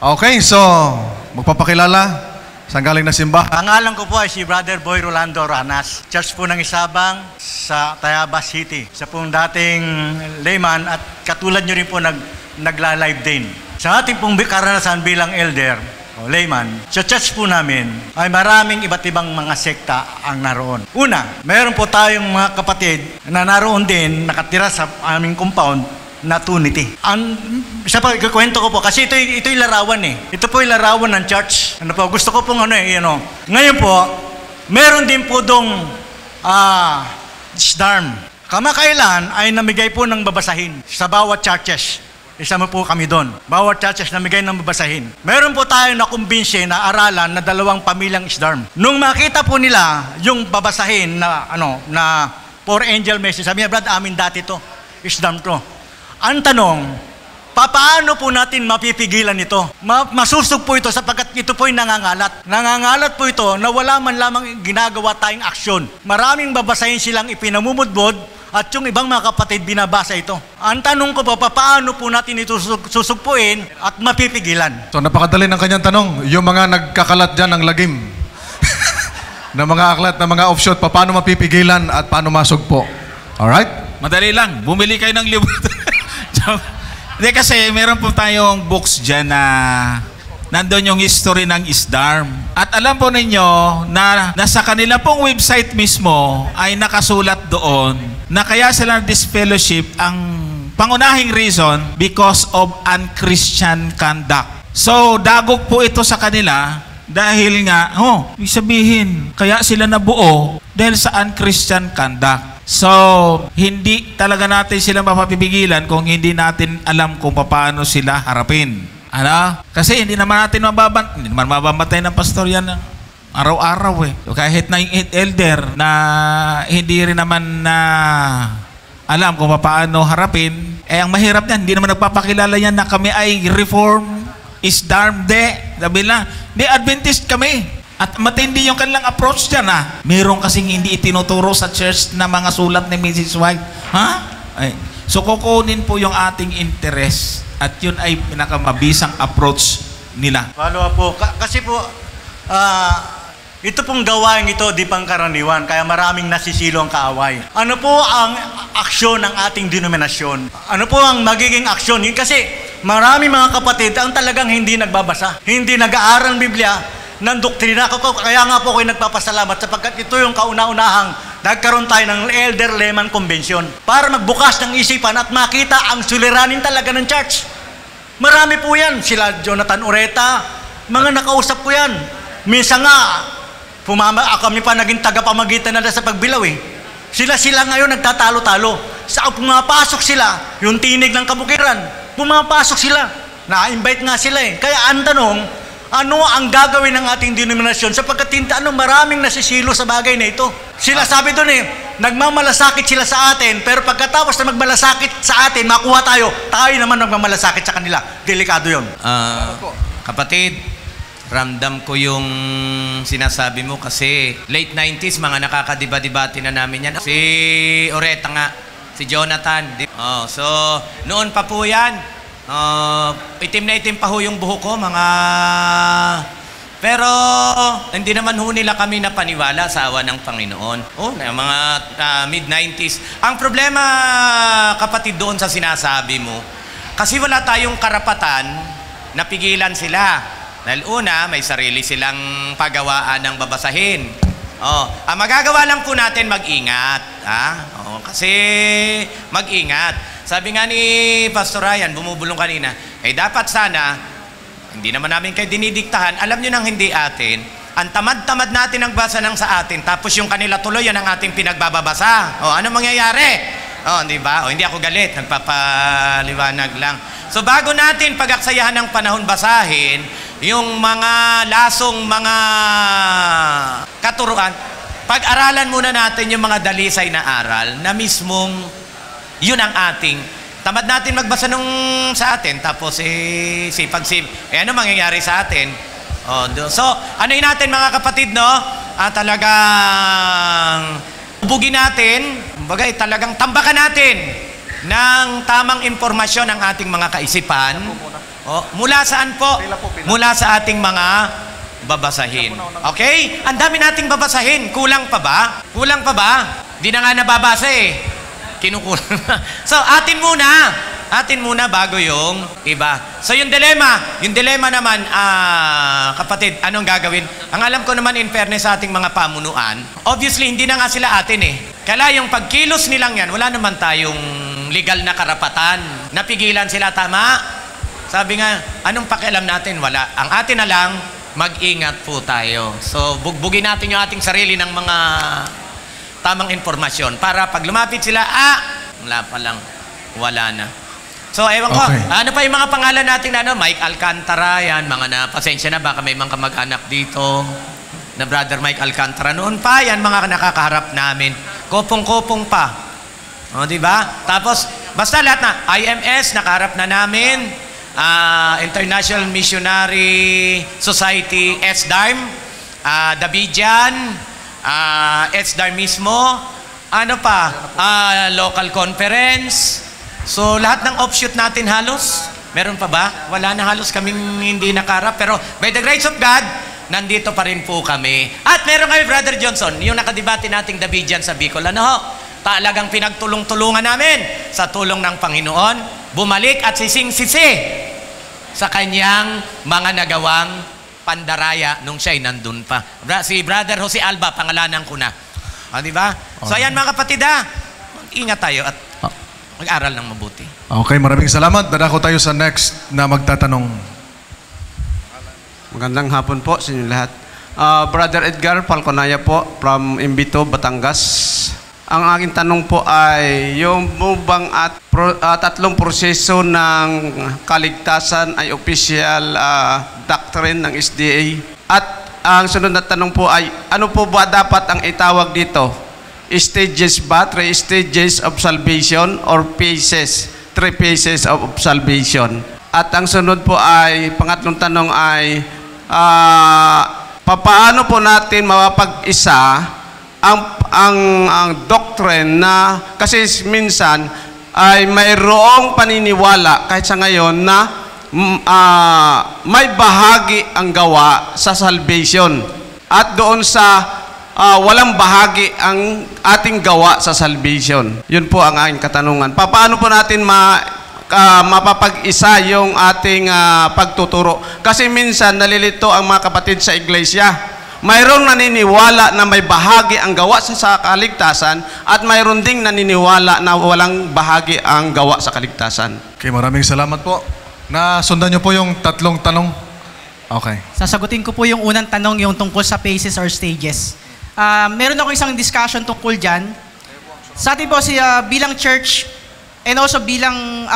Okay, so magpapakilala. Saan galing na simbahan? Pangalan ko po ay si Brother Boy Rolando Ranas. Church po ng Isabang sa Tayabas City. Sa pong dating layman at katulad nyo rin po nagla-live din. Sa ating pong karanasan bilang elder o layman, sa church po namin ay maraming iba't ibang mga sekta ang naroon. Una, mayroon po tayong mga kapatid na naroon din, nakatira sa aming compound na Trinity. Isa pa, ikukwento ko po, kasi ito'y larawan eh. Ito po yung larawan ng church. Ano po, gusto ko pong Ngayon po, meron din po dong SDARM. Kamakailan ay namigay po ng babasahin sa bawat churches. Isa mo po kami doon. Bawat churches namigay ng babasahin. Meron po tayo nakumbinse na aralan na 2 pamilyang SDARM. Nung makita po nila yung babasahin na Four Angel Message, sabi niya, Brad, amin dati to. SDARM to. Ang tanong, paano po natin mapipigilan ito? Masusog po ito sapagkat ito po ay nangangalat. Nangangalat po ito na wala man lamang ginagawa tayong aksyon. Maraming babasahin silang ipinamumudbod at yung ibang mga kapatid binabasa ito. Ang tanong ko po, paano po natin ito susugpuin at mapipigilan? So napakadali ng kanyang tanong. Yung mga nagkakalat dyan ng lagim, na mga aklat, na mga offshoot, paano mapipigilan at paano masugpo? Alright? Madali lang. Bumili kayo ng libro. Hindi kasi meron po tayong books dyan na nandun yung history ng SDARM. At alam po ninyo na nasa kanila pong website mismo ay nakasulat doon na kaya sila disfellowship ang pangunahing reason because of unchristian conduct. So, dagok po ito sa kanila dahil nga, ibig sabihin, kaya sila nabuo dahil sa unchristian conduct. So, hindi talaga natin sila mapapipigilan kung hindi natin alam kung paano sila harapin. Kasi hindi naman natin mababatay ng pastor yan araw-araw eh. So, kahit na yung elder na hindi rin naman na alam kung paano harapin, ang mahirap niyan, hindi naman nagpapakilala yan na kami ay reform, SDARM, sabi lang, Adventist kami. At matindi yung kanilang approach dyan, Meron kasing hindi itinuturo sa church na mga sulat ni Mrs. White. So, kukunin po yung ating interest at yun ay pinakamabisang approach nila. Follow up po. Kasi po, ito pong gawain ito, di pangkaraniwan, kaya maraming nasisilo ang kaaway. Ano po ang aksyon ng ating denominasyon? Ano po ang magiging aksyon? Kasi maraming mga kapatid ang talagang hindi nagbabasa, hindi nag-aaral ng Biblia, ng doktrina ko. Kaya nga po ako'y nagpapasalamat sapagkat ito yung kauna-unahang nagkaroon tayo ng Elder Layman Convention para magbukas ng isipan at makita ang suliranin talaga ng church. Marami po yan. Sila Jonathan Ureta, mga nakausap ko yan. Minsan nga, kami pa naging tagapamagitan na sa pagbilaw eh. Sila ngayon nagtatalo-talo. Sa pumapasok sila, yung tinig ng kabukiran, pumapasok sila. Na-invite nga sila eh. Kaya ang tanong, ano ang gagawin ng ating denominasyon sapagkat maraming nasisilo sa bagay na ito. Sila sabi doon nagmamalasakit sila sa atin, pero pagkatapos na magmalasakit sa atin, makuha tayo naman magmamalasakit sa kanila. Delikado yun. Kapatid, ramdam ko yung sinasabi mo kasi late 90s, mga nakakadiba-dibati na namin yan. Si Oreta nga, si Jonathan. So, noon pa po yan. Itim na itim pa ho yung buhok ko, pero hindi naman ho nila kami napaniwala sa awa ng Panginoon. Mga mid-90s. Ang problema, kapatid, doon sa sinasabi mo, kasi wala tayong karapatan na pigilan sila. Dahil una, may sarili silang pagawaan ng babasahin. Ang magagawa lang po natin, mag-ingat. Kasi mag-ingat. Sabi nga ni Pastor Ryan, bumubulong kanina, dapat sana, hindi naman namin kayo dinidiktahan, alam nyo nang hindi atin, ang tamad-tamad natin ang basa ng sa atin, tapos yung kanila tuloy, yan ang ating pinagbababasa. Ano mangyayari? Di ba? Hindi ako galit, nagpapaliwanag lang. So bago natin pag-aksayahan ng panahon basahin, yung mga lasong mga katuruan, pag-aralan muna natin yung mga dalisay na aral na mismong yun ang ating, tamad natin magbasa nung sa atin, tapos sipag-sip, ano mangyayari sa atin? So, ano yun natin mga kapatid, talagang ubugin natin, talagang tambakan natin ng tamang impormasyon ang ating mga kaisipan Mula saan po? Mula sa ating mga babasahin. Okay? Ang dami nating babasahin. Kulang pa ba? Kulang pa ba? Di na nga nababasa eh. Kinukulang. So, atin muna bago yung iba. So, yung dilema naman, kapatid, anong gagawin? Ang alam ko naman, in fairness sa ating mga pamunuan, obviously, hindi na nga sila atin eh. Kaya yung pagkilos nilang yan, wala naman tayong legal na karapatan. Napigilan sila, tama? Sabi nga, anong pakialam natin? Wala. Ang atin na lang, mag-ingat po tayo. So, bugbugin natin yung ating sarili ng mga tamang informasyon para pag lumapit sila, wala pa lang, wala na. So, ewan ko, ano pa yung mga pangalan natin na Mike Alcantara, yan, mga pasensya na, baka may mga kamag-anak dito na Brother Mike Alcantara. Noon pa, yan, mga nakakaharap namin. Kopong-kopong pa. O, diba? Tapos, basta lahat na, IMS, nakaharap na namin. International Missionary Society, SDARM, Dabijan, SDARM mismo, ano pa, local conference. So, lahat ng offshoot natin halos, meron pa ba? Wala na halos kaming hindi nakarap. Pero, by the grace of God, nandito pa rin po kami. At meron kami, Brother Johnson, yung nakadebate nating Dabijan sa Bicol. Ano ho? Talagang pinagtulong-tulungan namin sa tulong ng Panginoon, bumalik at sising-sisi sa kanyang mga nagawang pandaraya nung siya'y nandun pa. Si Brother Jose Alba, pangalanan ko na. Di ba? So, ayan mga kapatid, mag-ingat tayo at mag-aral ng mabuti. Okay, maraming salamat. Dadako tayo sa next na magtatanong. Magandang hapon po sa inyo lahat. Brother Edgar Falconaya po from Imbito, Batangas. Ang aking tanong po ay yung bang at tatlong proseso ng kaligtasan ay official doctrine ng SDA. At ang sunod na tanong po ay ano po ba dapat ang itawag dito? Stages ba? 3 stages of salvation or phases? 3 phases of salvation. At ang sunod po ay, pangatlong tanong ay papaano po natin mapapag-isa ang doctrine na kasi minsan ay mayroong paniniwala kahit sa ngayon na may bahagi ang gawa sa salvation at doon sa walang bahagi ang ating gawa sa salvation. Yun po ang aking katanungan. Paano po natin mapapag-isa yung ating pagtuturo? Kasi minsan nalilito ang mga kapatid sa iglesia. Mayroong naniniwala na may bahagi ang gawa sa kaligtasan at mayroon ding naniniwala na walang bahagi ang gawa sa kaligtasan. Okay, maraming salamat po. Nasundan niyo po yung tatlong tanong. Okay. Sasagutin ko po yung unang tanong, yung tungkol sa phases or stages. Meron ako isang discussion tungkol dyan. Sa atin po bilang church and also bilang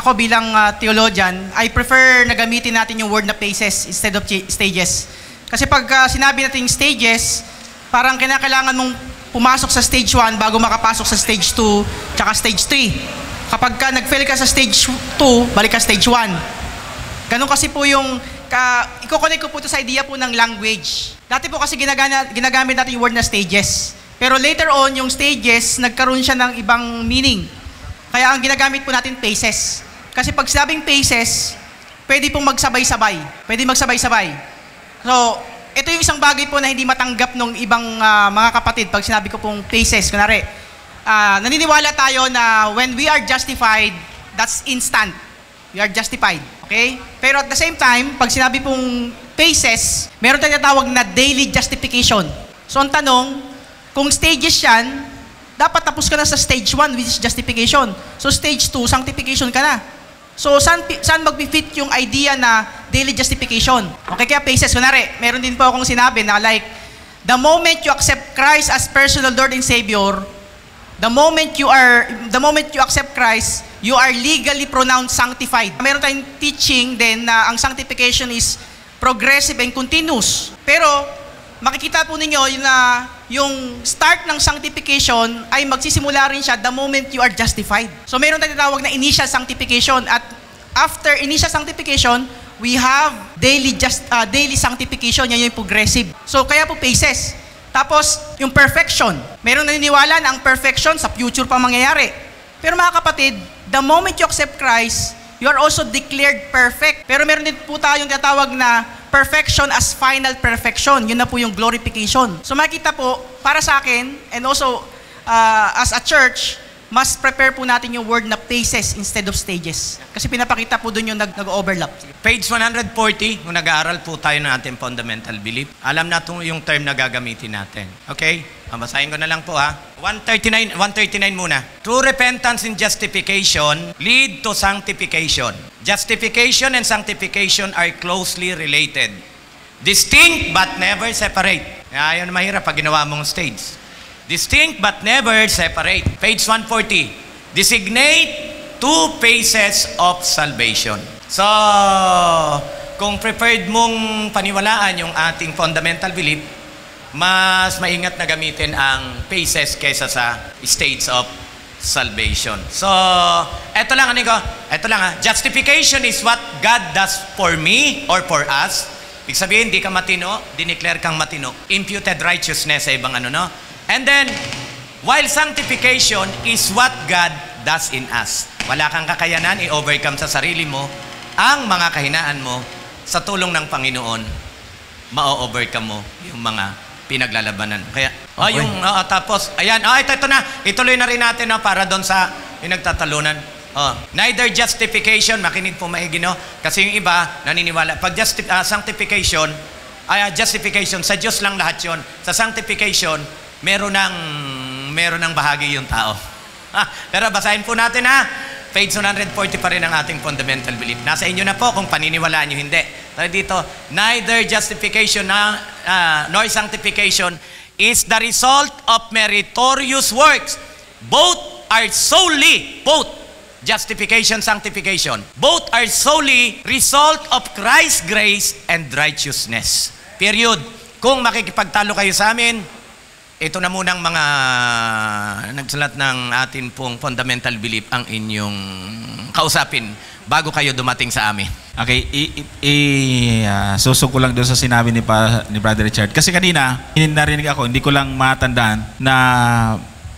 theologian, I prefer na gamitin natin yung word na phases instead of stages. Kasi pag sinabi natin stages, parang kinakailangan mong pumasok sa stage 1 bago makapasok sa stage 2 tsaka stage 3. Kapag nag-fail ka sa stage 2, balik ka stage 1. Ganun kasi po yung, i-connect ko po ito sa idea po ng language. Dati po kasi ginagamit natin yung word na stages. Pero later on, yung stages, nagkaroon siya ng ibang meaning. Kaya ang ginagamit po natin phases. Kasi pag sinabing phases, pwede pong magsabay-sabay. Pwede magsabay-sabay. So, ito yung isang bagay po na hindi matanggap ng ibang mga kapatid pag sinabi ko pong phases. Kunwari, naniniwala tayo na when we are justified, that's instant. We are justified. Okay? Pero at the same time, pag sinabi pong phases, meron tayong tinatawag na daily justification. So, ang tanong, kung stages yan, dapat tapos ka na sa stage 1, which is justification. So, stage 2, sanctification ka na. So, saan mag-fit yung idea na daily justification? Okay, kaya phases. Kunwari, meron din po akong sinabi na like, the moment you accept Christ as personal Lord and Savior, the moment you accept Christ, you are legally pronounced sanctified. Meron tayong teaching din na ang sanctification is progressive and continuous. Pero, makikita po ninyo na yung start ng sanctification ay magsisimula rin siya the moment you are justified. So meron tayong tinatawag na initial sanctification at after initial sanctification, we have daily sanctification. Yan yung progressive. So kaya po phases. Tapos yung perfection. Meron naniniwala na ang perfection sa future pa mangyayari. Pero mga kapatid, the moment you accept Christ, you are also declared perfect. Pero meron din po tayong tinatawag na perfection as final perfection. Yun na po yung glorification. So makikita po, para sa akin, and also as a church, mas prepare po natin yung word na phases instead of stages. Kasi pinapakita po dun yung nag-overlap. Page 140, kung nag-aaral po tayo ng ating fundamental belief, alam na ito yung term na gagamitin natin. Okay? Basahin ko na lang po ha. 139 muna. True repentance and justification lead to sanctification. Justification and sanctification are closely related. Distinct but never separate. Ayun mahirap pag ginawa mong stage. Distinct but never separate. Page 140. Designate two phases of salvation. So, kung preferred mong paniwalaan yung ating fundamental belief, mas maingat na gamitin ang phases kaysa sa states of salvation. So, eto lang, justification is what God does for me or for us. Ibig sabihin, di ka matino, dineclare kang matino. Imputed righteousness sa ibang And then, while sanctification is what God does in us. Wala kang kakayanan i-overcome sa sarili mo ang mga kahinaan mo. Sa tulong ng Panginoon, ma-overcome mo yung mga pinaglalabanan. Kaya, tapos, ayan, ito na. Ituloy na rin natin para doon sa pinagtatalunan. Neither justification, makinig po maigi, no? Kasi yung iba, naniniwala. Pag sanctification, justification, sa Diyos lang lahat yun. Sa sanctification, meron ng bahagi yung tao. Pero basahin po natin Page 140 pa rin ang ating fundamental belief. Nasa inyo na po kung paniniwalaan nyo hindi. Tayo dito, neither justification nor sanctification is the result of meritorious works. Both justification, sanctification, both are solely result of Christ's grace and righteousness. Period. Kung makikipagtalo kayo sa amin, ito na munang mga nagsalat ng atin pong fundamental belief ang inyong kausapin bago kayo dumating sa amin. Okay, susog ko lang doon sa sinabi ni Brother Richard. Kasi kanina, narinig ako, hindi ko lang matandaan na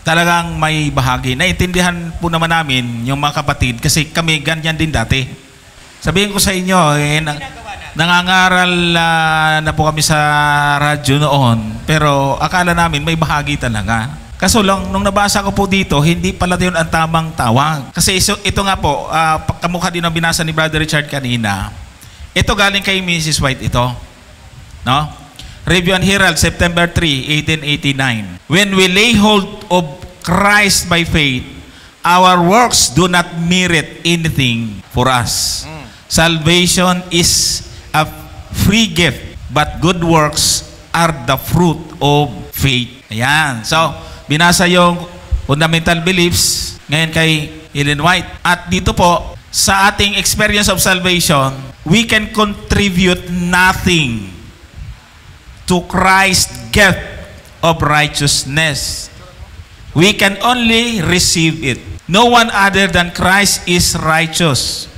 talagang may bahagi. Naintindihan po naman namin yung mga kapatid kasi kami ganyan din dati. Sabihin ko sa inyo, nangangaral na po kami sa radyo noon, pero akala namin may bahagi talaga. Kaso lang, nung nabasa ko po dito, hindi pala yun ang tamang tawag. Kasi ito nga po, kamukha din ang binasa ni Brother Richard kanina. Ito galing kay Mrs. White ito. No? Review and Herald, September 3, 1889. When we lay hold of Christ by faith, our works do not merit anything for us. Salvation is a free gift, but good works are the fruit of faith. Ayan. So, binasa yung fundamental beliefs ngayon kay Ellen White. At dito po, sa ating experience of salvation, we can contribute nothing to Christ's gift of righteousness. We can only receive it. No one other than Christ is righteous.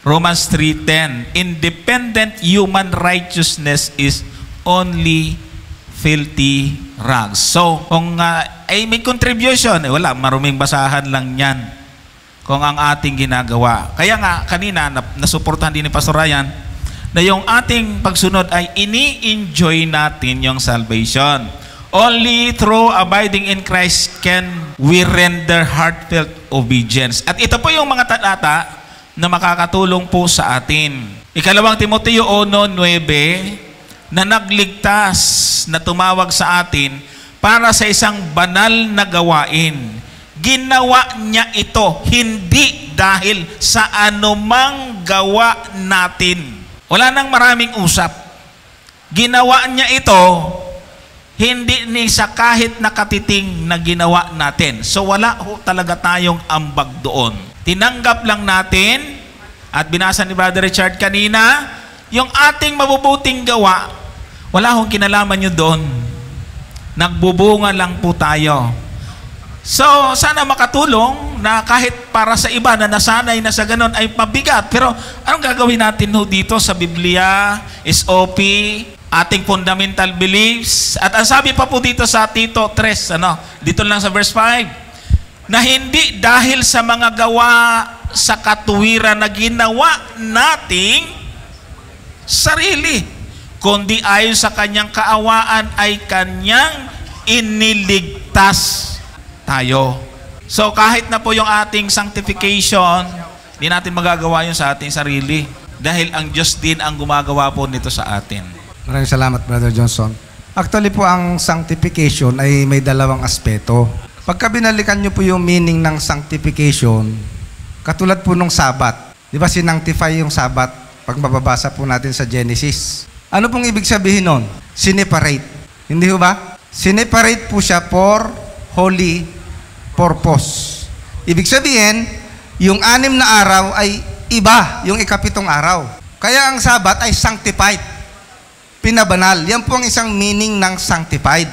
Romans 3:10, independent human righteousness is only filthy rags. So, kung may contribution, wala, maruming basahan lang yan kung ang ating ginagawa. Kaya nga, kanina, nasuportahan din ni Pastor Ryan, na yung ating pagsunod ay ini-enjoy natin yung salvation. Only through abiding in Christ can we render heartfelt obedience. At ito po yung mga talata na makakatulong po sa atin. Ikalawang Timoteo 1:9 na nagligtas na tumawag sa atin para sa isang banal na gawain. Ginawa niya ito hindi dahil sa anumang gawa natin. Wala nang maraming usap. Ginawa niya ito hindi ni sa kahit nakatiting na ginawa natin. So wala talaga tayong ambag doon. Tinanggap lang natin, at binasa ni Brother Richard kanina, yung ating mabubuting gawa, wala akong kinalaman nyo doon. Nagbubunga lang po tayo. So, sana makatulong na kahit para sa iba na nasanay na sa ganun ay pabigat. Pero anong gagawin natin dito sa Biblia, SOP, ating fundamental beliefs? At ang sabi pa po dito sa Tito 3, dito lang sa verse 5, na hindi dahil sa mga gawa sa katuwiran na ginawa nating sarili, kundi ayon sa kanyang kaawaan ay kanyang iniligtas tayo. So kahit na po yung ating sanctification, hindi natin magagawa yun sa ating sarili dahil ang Diyos din ang gumagawa po nito sa atin. Maraming salamat, Brother Johnson. Actually po, ang sanctification ay may dalawang aspeto. Pagka binalikan nyo po yung meaning ng sanctification, katulad po nung Sabat. Di ba sinanctify yung Sabat pag mababasa po natin sa Genesis? Ano pong ibig sabihin nun? Sineparate. Hindi ho ba? Sineparate po siya for holy purpose. Ibig sabihin, yung 6 na araw ay iba yung ikapitong araw. Kaya ang Sabat ay sanctified. Pinabanal. Yan po ang isang meaning ng sanctified.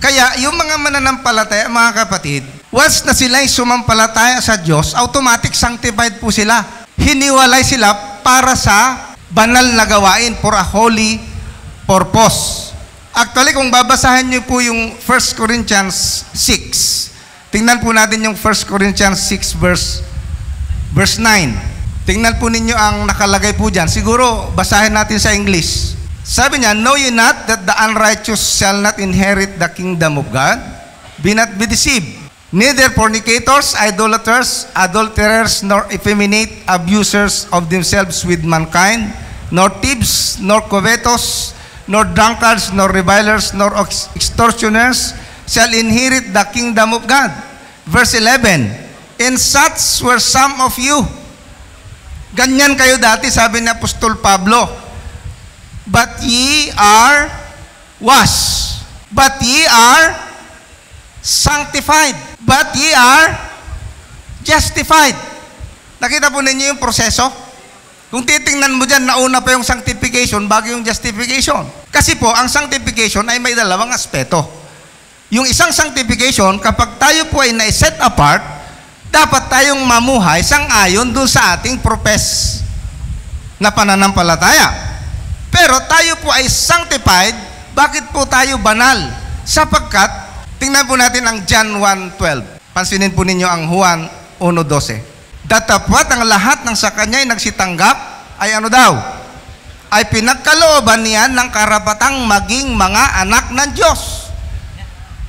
Kaya yung mga mananampalataya, mga kapatid, once na sila ay sumampalataya sa Diyos, automatic sanctified po sila. Hiniwalay sila para sa banal na gawain for a holy purpose. Actually, kung babasahin niyo po yung 1 Corinthians 6, tingnan po natin yung 1 Corinthians 6 verse 9. Tingnan po ninyo ang nakalagay po dyan. Siguro, basahin natin sa English. Sabi niya, "Know ye not that the unrighteous shall not inherit the kingdom of God? Be not be deceived. Neither fornicators, idolaters, adulterers, nor effeminate, abusers of themselves with mankind, nor thieves, nor covetous, nor drunkards, nor revilers, nor extortioners shall inherit the kingdom of God." Verse 11, "And such were some of you." Ganyan kayo dati, sabi ni Apostol Pablo. "But ye are washed, but ye are sanctified, but ye are justified." Nakita po ninyo yung proseso? Kung titingnan mo dyan, nauna pa yung sanctification bago yung justification. Kasi po, ang sanctification ay may dalawang aspeto. Yung isang sanctification, kapag tayo po ay na-set apart, dapat tayong mamuhay sang-ayon dun sa ating profess na pananampalataya. Pero tayo po ay sanctified. Bakit po tayo banal? Sapagkat, tingnan po natin ang John 1:12. Pansinin po ninyo ang Juan 1:12. "Datapwat ang lahat ng sa kanya ay nagsitanggap ay ano daw? Ay pinagkalooban niya ng karapatang maging mga anak ng Diyos."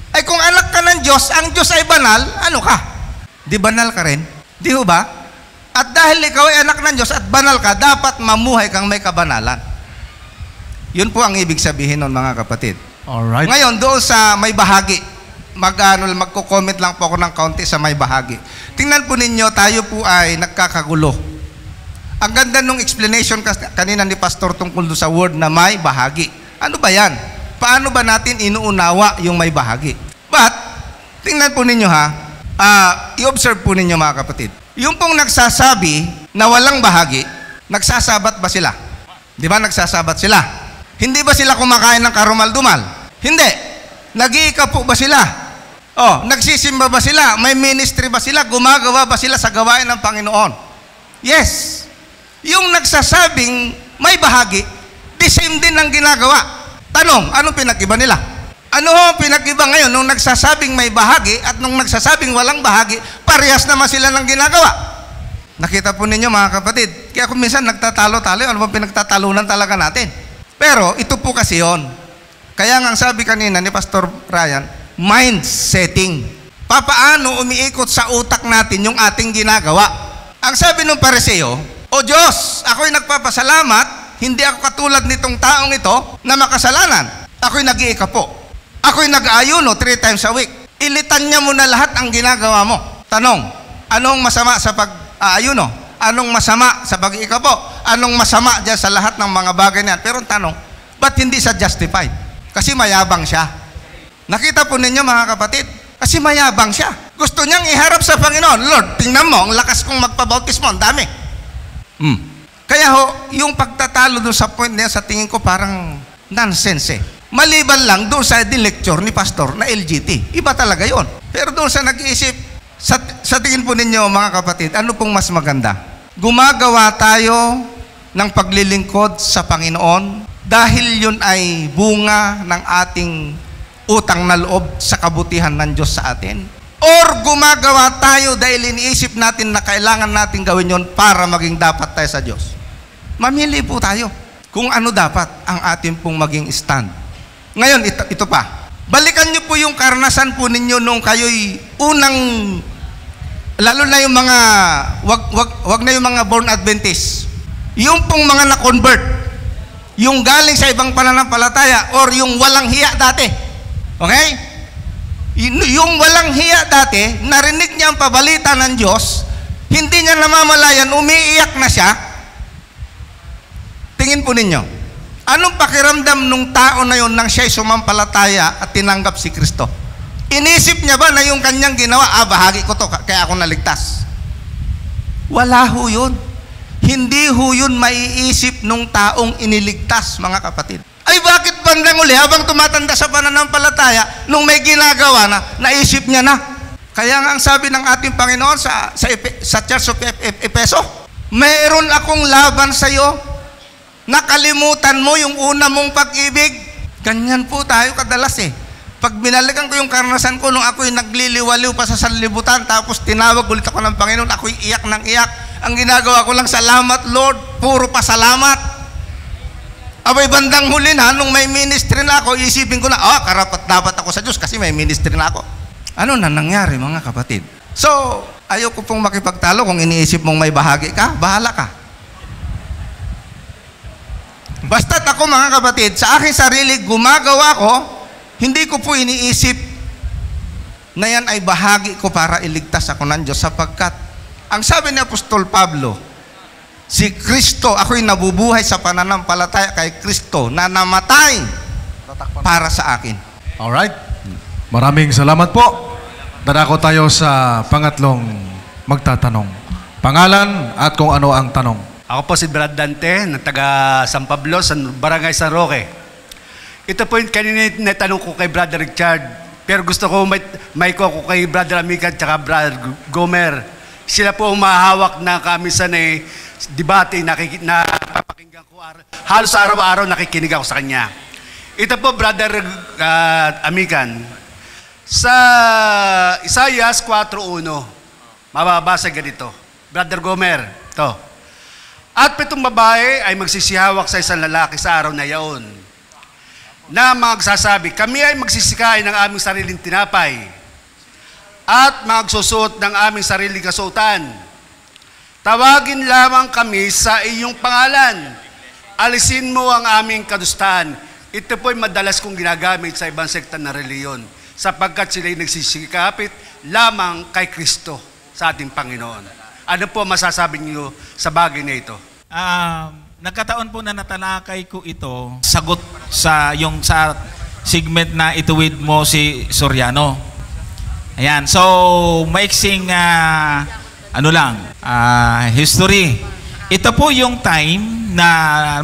Ay kung anak ka ng Diyos, ang Diyos ay banal, ano ka? Di banal ka rin? Di ho ba? At dahil ikaw ay anak ng Diyos at banal ka, dapat mamuhay kang may kabanalan. Yun po ang ibig sabihin nun, mga kapatid. Alright. Ngayon, doon sa may bahagi, magko-comment lang po ako ng kaunti sa may bahagi. Tingnan po ninyo, tayo po ay nagkakagulo. Ang ganda nung explanation kanina ni Pastor tungkol sa word na may bahagi. Ano ba yan? Paano ba natin inuunawa yung may bahagi? But, tingnan po ninyo ha, i-observe po ninyo, mga kapatid. Yung pong nagsasabi na walang bahagi, nagsasabat ba sila? Di ba nagsasabat sila? Hindi ba sila kumakain ng karumal-dumal? Hindi. Nag-iikapo ba sila? Nagsisimba ba sila? May ministry ba sila? Gumagawa ba sila sa gawain ng Panginoon? Yes. Yung nagsasabing may bahagi, the same din ang ginagawa. Tanong, anong pinag-iba nila? Ano ho pinag-iba ngayon nung nagsasabing may bahagi at nung nagsasabing walang bahagi, parehas naman sila ng ginagawa? Nakita po ninyo, mga kapatid. Kaya kung minsan nagtatalo-talo, ano bang pinagtatalunan talaga natin? Pero ito po kasi yun. Kaya nga sabi kanina ni Pastor Ryan, mind setting. Papaano umiikot sa utak natin yung ating ginagawa? Ang sabi ng Pariseo, "O Diyos, ako'y nagpapasalamat, hindi ako katulad nitong taong ito na makasalanan. Ako'y nag-iikapo. Ako'y nag-aayuno 3 times a week." Ilitan niya mo na lahat ang ginagawa mo. Tanong, anong masama sa pag-aayuno? Anong masama sa pag-iikapo? Anong masama dyan sa lahat ng mga bagay na yan? Pero ang tanong, ba't hindi siya justified? Kasi mayabang siya. Nakita po ninyo, mga kapatid, kasi mayabang siya. Gusto niyang iharap sa Panginoon. "Lord, tingnan mo, ang lakas kong magpabautismo, ang dami." Kaya ho, yung pagtatalo doon sa point niya, sa tingin ko parang nonsense eh. Maliban lang doon sa lecture ni Pastor na LGT. Iba talaga yon. Pero doon sa nag-iisip, sa tingin po ninyo, mga kapatid, ano pong mas maganda? Gumagawa tayo ng paglilingkod sa Panginoon dahil yun ay bunga ng ating utang na loob sa kabutihan ng Diyos sa atin? or gumagawa tayo dahil iniisip natin na kailangan natin gawin yon para maging dapat tayo sa Diyos? Mamili po tayo kung ano dapat ang ating pong maging stand. Ngayon, ito pa. Balikan niyo po yung karanasan po ninyo nung kayo'y unang, lalo na yung mga, wag na yung mga born Adventist. Yung pong mga na-convert, yung galing sa ibang pananampalataya or yung walang hiya dati. Okay? Yung walang hiya dati, narinig niya ang pabalita ng Diyos, hindi niya namamalayan, umiiyak na siya. Tingin po ninyo, anong pakiramdam nung tao na yun nang siya'y sumampalataya at tinanggap si Kristo? Inisip niya ba na yung kanyang ginawa, bahagi ko to, kaya ako naligtas? Wala ho yun. Hindi ho yun maiisip nung taong iniligtas, mga kapatid. Ay bakit bandang uli, habang tumatanda sa pananampalataya, nung may ginagawa na, naisip niya na. Kaya nga ang sabi ng ating Panginoon sa Church of Efeso, mayroon akong laban sa iyo, nakalimutan mo yung una mong pag-ibig. Ganyan po tayo kadalas eh. Pag binalikan ko yung karanasan ko nung ako'y nagliliwaliw pa sa sanlibutan, tapos tinawag ulit ako ng Panginoon, ako'y iyak ng iyak. Ang ginagawa ko lang, salamat Lord, puro pasalamat. Abay bandang huli na, nung may ministry na ako, isipin ko na, karapat dapat ako sa Diyos kasi may ministry na ako. Ano na nangyari mga kapatid? So, ayoko pong makipagtalo. Kung iniisip mong may bahagi ka, bahala ka. Basta't ako mga kapatid, sa aking sarili, gumagawa ko, hindi ko po iniisip na yan ay bahagi ko para iligtas ako ng Diyos, sapagkat ang sabi ni Apostol Pablo, si Kristo, ako'y nabubuhay sa pananampalataya kay Kristo na namatay para sa akin. Alright. Maraming salamat po. Dadako tayo sa pangatlong magtatanong. Pangalan at kung ano ang tanong. Ako po si Brad Dante, ng taga San Pablo, sa Barangay San Roque. Ito po yung kanina na tanong ko kay Brother Richard, pero gusto ko may ko kay Brother Amica at Brother Gomer. Sila po umahawak na kami sa debate, napapakinggan ko. Halos araw-araw nakikinig ako sa kanya. Ito po, Brother Amican, sa Isaiah 4:1, mababasa ganito. Brother Gomer, ito. At pitong babae ay magsisihawak sa isang lalaki sa araw na yaon, na magsasabi, kami ay magsisikain ng aming sariling tinapay at magsusuot ng aming sariling kasuotan. Tawagin lamang kami sa iyong pangalan. Alisin mo ang aming kadustaan. Ito po'y madalas kong ginagamit sa ibang sekta na reliyon, sapagkat sila'y nagsisikapit lamang kay Kristo sa ating Panginoon. Ano po masasabi niyo sa bagay na ito? Nagkataon po na natalakay ko ito, sagot sa segment na ituwid mo si Soriano. Ayan, so maiksing history. Ito po yung time na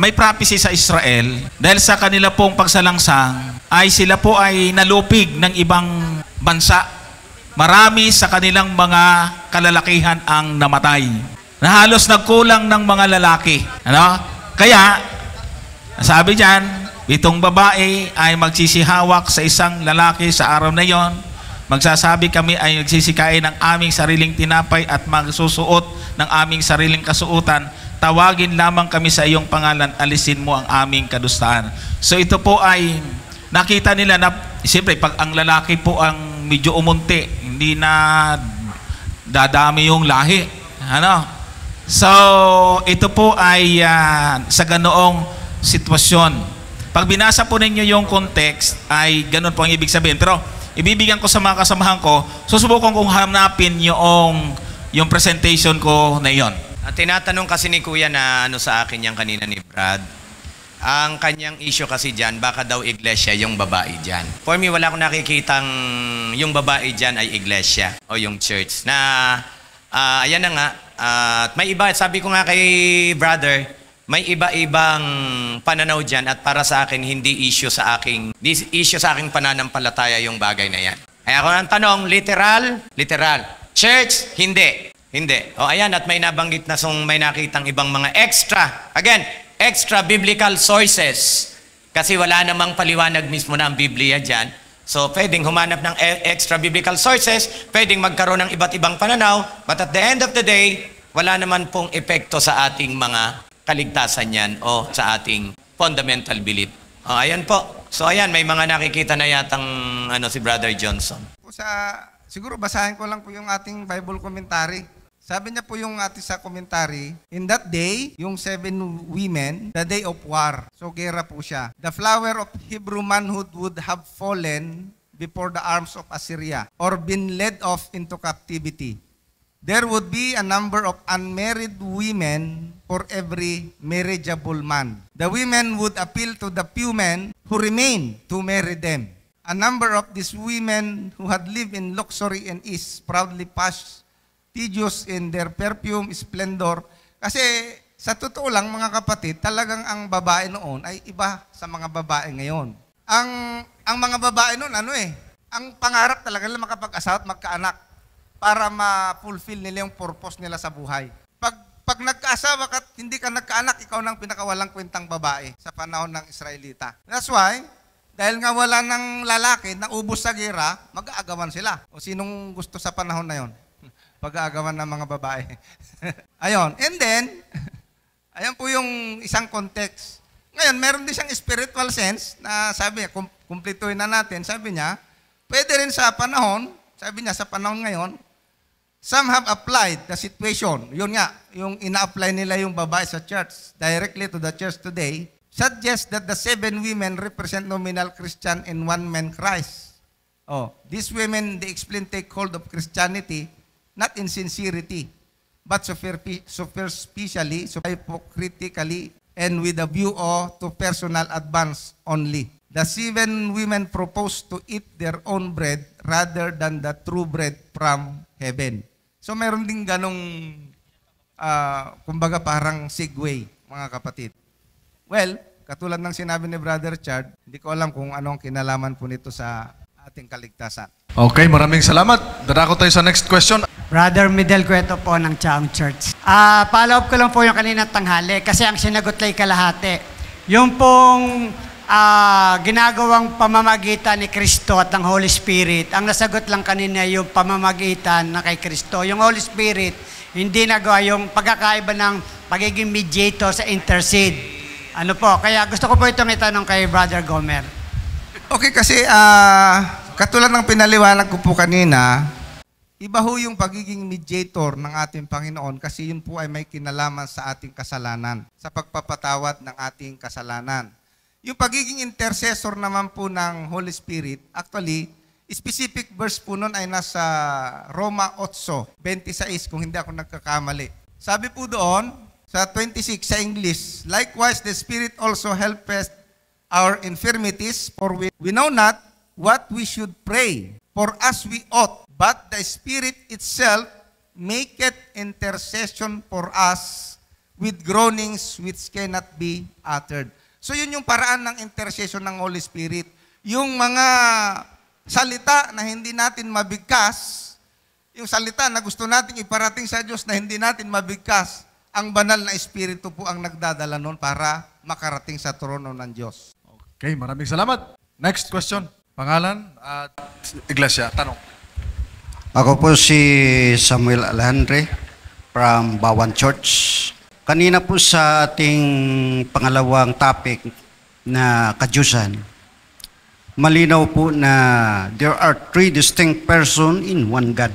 may prophecy sa Israel dahil sa kanila pong pagsalangsang ay sila po ay nalupig ng ibang bansa. Marami sa kanilang mga kalalakihan ang namatay. Na halos nagkulang ng mga lalaki. Ano? Kaya, sabi diyan, itong babae ay magsisihawak sa isang lalaki sa araw na yon. Magsasabi kami ay nagsisikain ng aming sariling tinapay at magsusuot ng aming sariling kasuotan. Tawagin lamang kami sa iyong pangalan, alisin mo ang aming kadustaan. So ito po ay nakita nila na, siyempre, pag ang lalaki po ang medyo umunti, hindi na dadami yung lahi. Ano? So, ito po ay sa ganoong sitwasyon. Pag binasa po ninyo yung context, ay ganoon po ang ibig sabihin. Pero, ibibigyan ko sa mga kasamahan ko, susubukan kong hanapin yung presentation ko na yon. Tinatanong kasi ni Kuya na sa akin yan kanina ni Brad. Ang kanyang issue kasi dyan, baka daw iglesia yung babae dyan. For me, wala akong nakikitang yung babae dyan ay iglesia o yung church. Na, ayan na nga, may iba, sabi ko nga kay brother, may iba-ibang pananaw dyan at para sa akin, hindi issue sa aking pananampalataya yung bagay na yan. Kaya kung ang tanong, literal. Church, hindi. O ayan, at may nabanggit na may nakitang ibang mga extra biblical sources. Kasi wala namang paliwanag mismo na ang Biblia dyan. So, pwedeng humanap ng extra biblical sources, pwedeng magkaroon ng iba't ibang pananaw, but at the end of the day, wala naman pong epekto sa ating mga kaligtasan yan o sa ating fundamental belief. Ayan po. So, ayan, may mga nakikita na yatang si Brother Johnson. Siguro basahin ko lang po yung ating Bible commentary. Sabi niya po yung ating sa commentary, in that day, yung 7 women, the day of war. So, gera po siya. The flower of Hebrew manhood would have fallen before the arms of Assyria or been led off into captivity. There would be a number of unmarried women for every marriageable man. The women would appeal to the few men who remain to marry them. A number of these women who had lived in luxury and ease proudly passed tedious in their perfume, splendor. Kasi sa totoo lang mga kapatid, talagang ang babae noon ay iba sa mga babae ngayon. Ang mga babae noon, ang pangarap talaga nila makapag-asawa at magkaanak para ma-fulfill nila yung purpose nila sa buhay. Pag nagkaasawa ka at hindi ka nagkaanak, ikaw nang pinakawalang kwentang babae sa panahon ng Israelita. That's why, dahil nga wala ng lalaki, naubos sa gera, mag-aagawan sila. O sinong gusto sa panahon na yon? Pag-aagawan ng mga babae. Ayon. And then, ayan po yung isang context. Ngayon, meron din siyang spiritual sense na sabi niya, kumplituhin na natin, sabi niya, pwede rin sa panahon, sabi niya sa panahon ngayon, some have applied the situation. Yun nga, yung ina-apply nila yung babae sa church, directly to the church today, suggests that the 7 women represent nominal Christian and 1 man Christ. These women, they explain, take hold of Christianity, not in sincerity, but superficially, hypocritically, and with a view to personal advance only. The 7 women proposed to eat their own bread rather than the true bread from heaven. So meron din ganong, kumbaga parang segue, mga kapatid. Well, katulad ng sinabi ni Brother Chad, hindi ko alam kung anong kinalaman po nito sa ating kaligtasan. Okay, maraming salamat. Darako tayo sa next question. Brother Midel Cueto po ng Chaong Church. Follow up ko lang po yung kanina tanghali kasi ang sinagot lay kalahati. Yung pong ginagawang pamamagitan ni Kristo at ng Holy Spirit, ang nasagot lang kanina yung pamamagitan na kay Kristo. Yung Holy Spirit, hindi nagawa yung pagkakaiba ng pagiging mediator sa intercede. Kaya gusto ko po itong itanong kay Brother Gomer. Okay, kasi katulad ng pinaliwanag ko po kanina, iba ho yung pagiging mediator ng ating Panginoon kasi yun po ay may kinalaman sa ating kasalanan, sa pagpapatawad ng ating kasalanan. Yung pagiging intercessor naman po ng Holy Spirit, actually, specific verse po nun ay nasa Roma 8:26 kung hindi ako nagkakamali. Sabi po doon, sa 26 sa English, likewise the Spirit also helpeth our infirmities, for we know not what we should pray for as we ought, but the Spirit itself maketh intercession for us with groanings which cannot be uttered. So yun yung paraan ng intercession ng Holy Spirit. Yung mga salita na hindi natin mabigkas, yung salita na gusto nating iparating sa Diyos na hindi natin mabigkas, ang banal na Espiritu po ang nagdadala nun para makarating sa trono ng Diyos. Okay, maraming salamat. Next question. Pangalan at iglesia. Tanong. Ako po si Samuel Alejandre from Bawan Church. Kanina po sa ating pangalawang topic na kadyusan, malinaw po na there are 3 distinct persons in one God.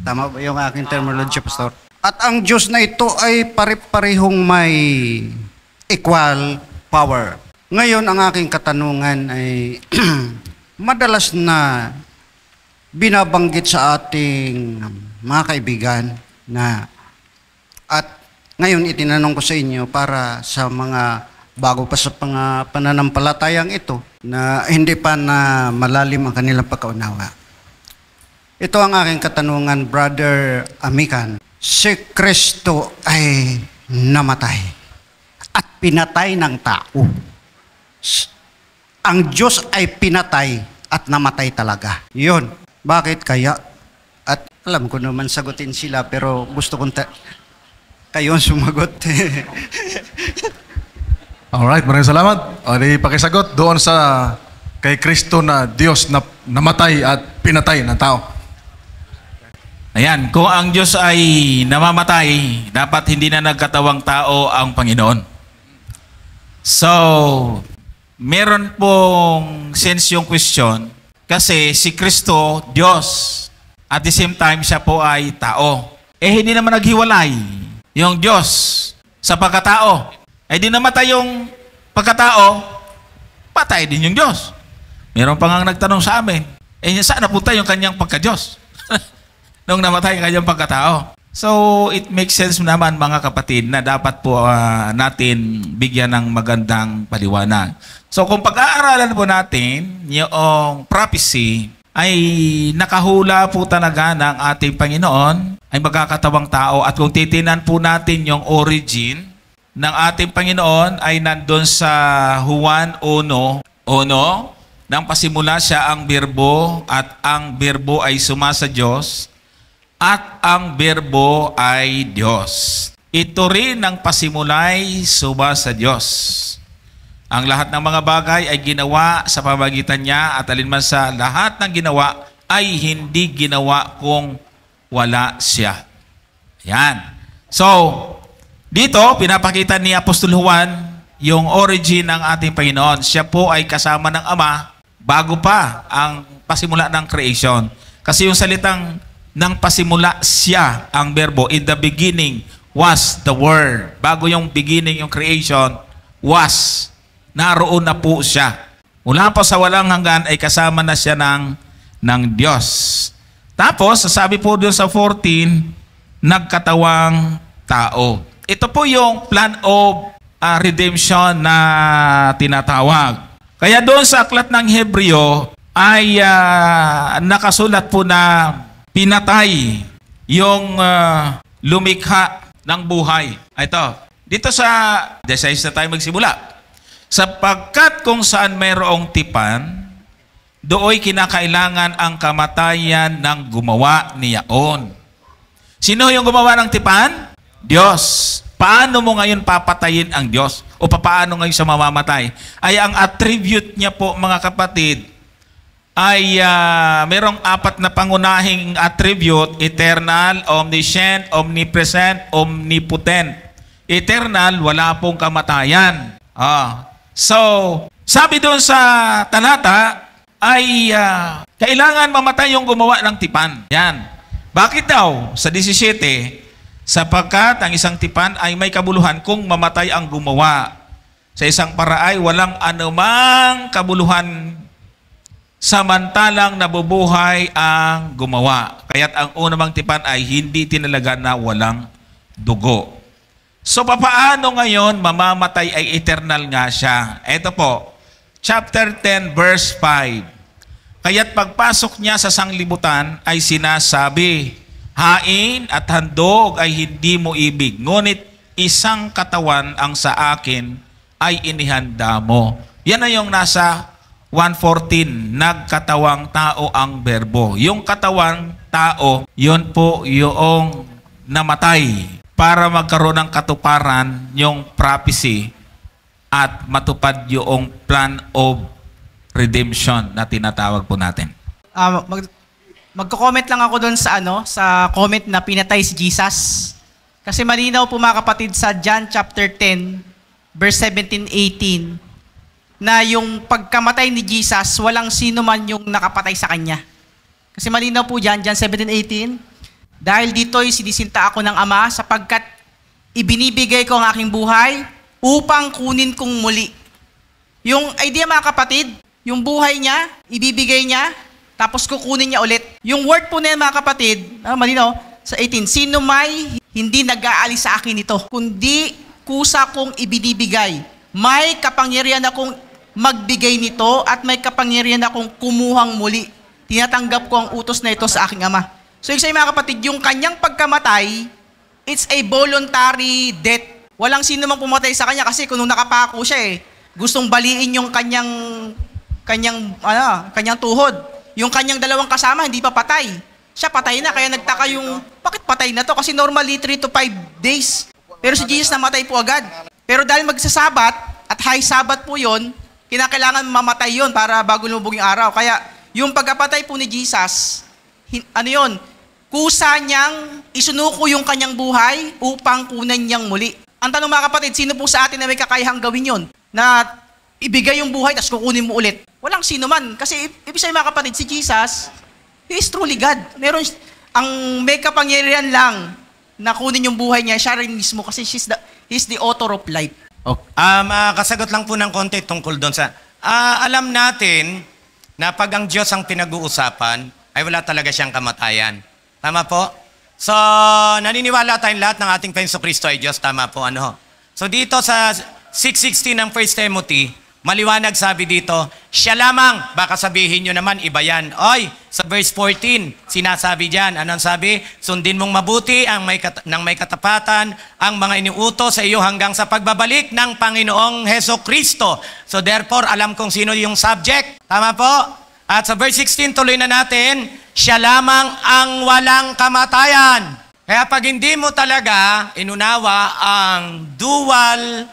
Tama ba yung aking terminology, Pastor? At ang Diyos na ito ay pare-parehong may equal power. Ngayon, ang aking katanungan ay madalas na binabanggit sa ating mga kaibigan na at ngayon itinanong ko sa inyo para sa mga bago pa sa pananampalatayang ito na hindi pa na malalim ang kanilang pagkaunawa. Ito ang aking katanungan, Brother Amican. Si Kristo ay namatay at pinatay ng tao. Ang Diyos ay pinatay at namatay talaga. Yun. Bakit kaya? At alam ko naman sagutin sila pero gusto kong kayo ang sumagot. Alright, maraming salamat. O, di pakisagot doon sa kay Kristo na Diyos na namatay at pinatay ng tao. Ayan, kung ang Diyos ay namamatay, dapat hindi na nagkatawang tao ang Panginoon. So, meron pong sense yung question kasi si Kristo, Diyos, at the same time siya po ay tao. Hindi naman naghiwalay yung Diyos sa pagkatao. Di namatay yung pagkatao, patay din yung Diyos. Meron pa nga nagtanong sa amin, saan napunta yung kanyang pagka-Diyos? Nung namatay ang kanyang pagkatao. So, it makes sense naman mga kapatid na dapat po natin bigyan ng magandang paliwanag. So, kung pag-aaralan po natin yung prophecy, ay nakahula po talaga ng ating Panginoon ay magkakatawang tao. At kung titinan po natin yung origin ng ating Panginoon ay nandun sa Juan 1, nang pasimula siya ang berbo at ang berbo ay sumasa Diyos at ang berbo ay Diyos. Ito rin ang pasimulay sumasa Diyos. Ang lahat ng mga bagay ay ginawa sa pamamagitan niya at alinman sa lahat ng ginawa ay hindi ginawa kung wala siya. Yan. So, dito pinapakita ni Apostol Juan yung origin ng ating Panginoon. Siya po ay kasama ng Ama bago pa ang pasimula ng creation. Kasi yung salitang nang pasimula siya, ang berbo, in the beginning was the Word. Bago yung beginning, yung creation, was. Naroon na po siya. Mula po sa walang hanggan ay kasama na siya ng Diyos. Tapos, sasabi po doon sa 14, nagkatawang tao. Ito po yung plan of redemption na tinatawag. Kaya doon sa aklat ng Hebreo ay nakasulat po na pinatay yung lumikha ng buhay. Ito, dito sa 16 na tayo magsimula. Sapagkat kung saan mayroong tipan, dooy kinakailangan ang kamatayan ng gumawa niyaon. Sino yung gumawa ng tipan? Diyos. Paano mo ngayon papatayin ang Diyos? O paano ngayon siya mamamatay? Ay ang attribute niya po mga kapatid, ay merong 4 na pangunahing attribute: eternal, omniscient, omnipresent, omnipotent. Eternal, wala pong kamatayan. So, sabi doon sa talata ay kailangan mamatay yung gumawa ng tipan. Yan. Bakit daw? Sa 17, sapagkat ang isang tipan ay may kabuluhan kung mamatay ang gumawa. Sa isang paraay, walang anumang kabuluhan samantalang nabubuhay ang gumawa. Kaya't ang unang tipan ay hindi tinalaga na walang dugo. So, papaano ngayon mamamatay ay eternal nga siya? Ito po, chapter 10, verse 5. Kaya't pagpasok niya sa sanglibutan ay sinasabi, hain at handog ay hindi mo ibig, ngunit isang katawan ang sa akin ay inihanda mo. Yan na yung nasa 1:14, nagkatawang tao ang berbo. Yung katawang tao, yun po yung namatay para magkaroon ng katuparan yung prophecy at matupad yung plan of redemption na tinatawag po natin. Magko-comment lang ako doon sa sa comment na pinatay si Jesus. Kasi malinaw po mga kapatid sa John chapter 10, verse 17-18, na yung pagkamatay ni Jesus, walang sino man yung nakapatay sa kanya. Kasi malinaw po dyan, John 17:18, dahil dito'y sinisinta ako ng Ama sapagkat ibinibigay ko ang aking buhay upang kunin kong muli. Yung idea mga kapatid, yung buhay niya, ibibigay niya, tapos kukunin niya ulit. Yung word po na yan mga kapatid, malinaw, sa 18, sino may hindi nag-aalis sa akin ito, kundi kusa kong ibinibigay. May kapangyarihan akong magbigay nito at may kapangyarihan akong kumuhang muli. Tinatanggap ko ang utos na ito sa aking Ama. So, yung mga kapatid, yung kanyang pagkamatay, it's a voluntary death. Walang sino mang pumatay sa kanya kasi kung nung nakapako siya gustong baliin yung kanyang tuhod. Yung kanyang dalawang kasama, hindi pa patay. Siya patay na, kaya nagtaka yung, bakit patay na to? Kasi normally 3 to 5 days. Pero si Jesus namatay po agad. Pero dahil magsasabat, at high sabat po yon, kinakailangan mamatay yon para bago lumubog yung araw. Kaya yung pagkapatay po ni Jesus, ano yun, kusa niyang isunuko yung kanyang buhay upang kunan niyang muli. Ang tanong mga kapatid, sino po sa atin na may kakayahang gawin yun? Na ibigay yung buhay, tapos kukunin mo ulit. Walang sino man. Kasi ibig sabihin mga kapatid, si Jesus, He is truly God. Meron, ang may kapangyarihan lang na kunin yung buhay niya, siya rin mismo kasi He's the author of life. Kasagot lang po ng konti tungkol doon sa... alam natin na pag ang Diyos ang pinag-uusapan, ay wala talaga siyang kamatayan. Tama po? So, naniniwala tayong lahat ng ating Panginoong Kristo ay Diyos. Tama po, ano? So, dito sa 6:16 ng 1 Timothy, maliwanag sabi dito, siya lamang, baka sabihin nyo naman, iba yan. Oy, sa verse 14, sinasabi dyan, anong sabi? Sundin mong mabuti ang ng may katapatan, ang mga iniutos sa iyo hanggang sa pagbabalik ng Panginoong Heso Kristo. So therefore, alam kong sino yung subject. Tama po? At sa verse 16, tuloy na natin, siya lamang ang walang kamatayan. Kaya pag hindi mo talaga inunawa ang dual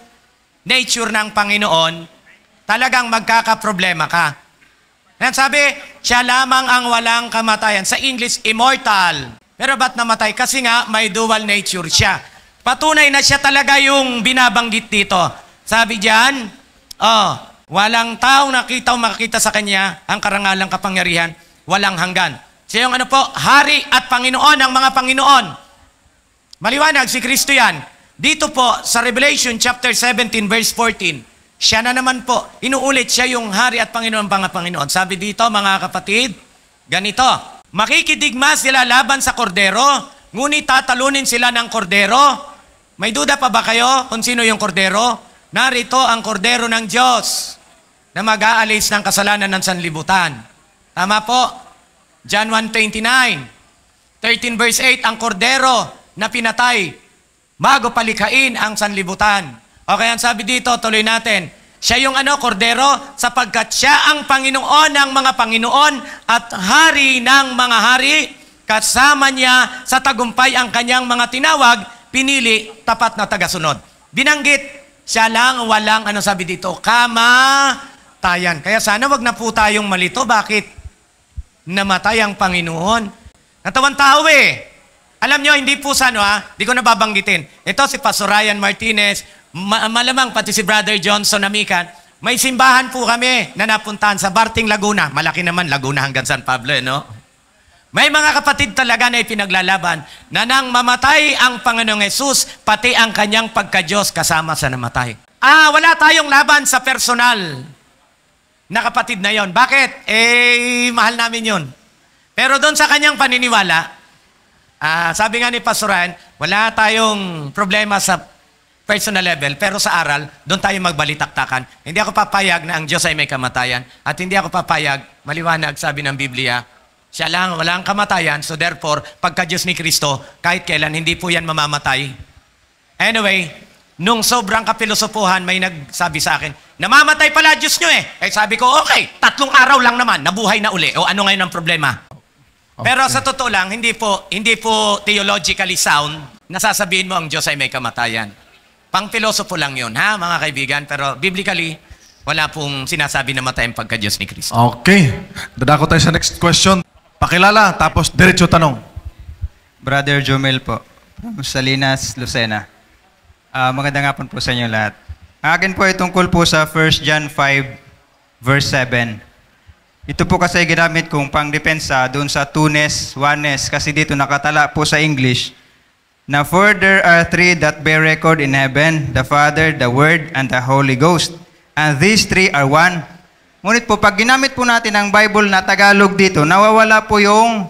nature ng Panginoon, talagang magkakaproblema ka. Yan sabi, siya lamang ang walang kamatayan. Sa English, immortal. Pero ba't namatay? Kasi nga, may dual nature siya. Patunay na siya talaga yung binabanggit dito. Sabi diyan, walang taong nakita o makakita sa kanya ang karangalang kapangyarihan, walang hanggan. Siya yung hari at Panginoon ng mga Panginoon. Maliwanag, si Kristo yan. Dito po, sa Revelation chapter 17, verse 14, siya na naman po, inuulit siya yung hari at Panginoon ng mga Panginoon. Sabi dito, mga kapatid, ganito, makikidigma sila laban sa kordero, ngunit tatalunin sila ng kordero. May duda pa ba kayo kung sino yung kordero? Narito ang kordero ng Diyos na mag-aalis ng kasalanan ng sanlibutan. Tama po? John 1:29. 13 verse 8, ang kordero na pinatay bago palikain ang sanlibutan. Okay, ang sabi dito, tuloy natin. Siya yung kordero, sapagkat siya ang Panginoon ng mga Panginoon at hari ng mga hari. Kasama niya sa tagumpay ang kanyang mga tinawag, pinili, tapat na tagasunod. Binanggit, siya lang walang, sabi dito, kamatayan. Kaya sana wag na po tayong malito. Bakit? Namatay ang Panginoon. Natawang tao eh. Alam nyo, hindi po di ko nababanggitin. Ito si Pastor Ryan Martinez, malamang pati si Brother Johnson Amican, may simbahan po kami na napuntahan sa Barting, Laguna. Malaki naman, Laguna hanggang San Pablo, no? May mga kapatid talaga na ipinaglalaban na nang mamatay ang Panginoong Jesus, pati ang kanyang pagka-Diyos kasama sa namatay. Wala tayong laban sa personal na kapatid na yon. Bakit? Mahal namin yon. Pero doon sa kanyang paniniwala, sabi nga ni Pastor Ryan, wala tayong problema sa personal level, pero sa aral, doon tayo magbalitaktakan. Hindi ako papayag na ang Diyos ay may kamatayan, at hindi ako papayag, maliwanag, sabi ng Biblia, siya lang, walang kamatayan, so therefore, pagka-Diyos ni Kristo, kahit kailan, hindi po yan mamamatay. Anyway, nung sobrang kapilosopuhan, may nagsabi sa akin, namamatay pala Diyos nyo eh. Sabi ko, okay, 3 araw lang naman, nabuhay na uli. O ano ngayon ang problema? Okay. Pero sa totoo lang, hindi po theologically sound na sasabihin mo ang Diyos ay may kamatayan. Pang-pilosopo lang yun, ha, mga kaibigan? Pero biblically, wala pong sinasabi na matay ang pagka-Diyos ni Kristo. Okay. Dadako tayo sa next question. Pakilala, tapos diretso tanong. Brother Jomel po, from Salinas, Lucena. Magandang hapon po sa inyo lahat. Ang akin po ay tungkol po sa 1 John 5, verse 7. Ito po kasi ginamit kong pangdepensa doon sa two-ness, oneness, kasi dito nakatala po sa English, na for there are 3 that bear record in heaven, the Father, the Word, and the Holy Ghost. And these 3 are one. Ngunit po, pag ginamit po natin ang Bible na Tagalog dito, nawawala po yung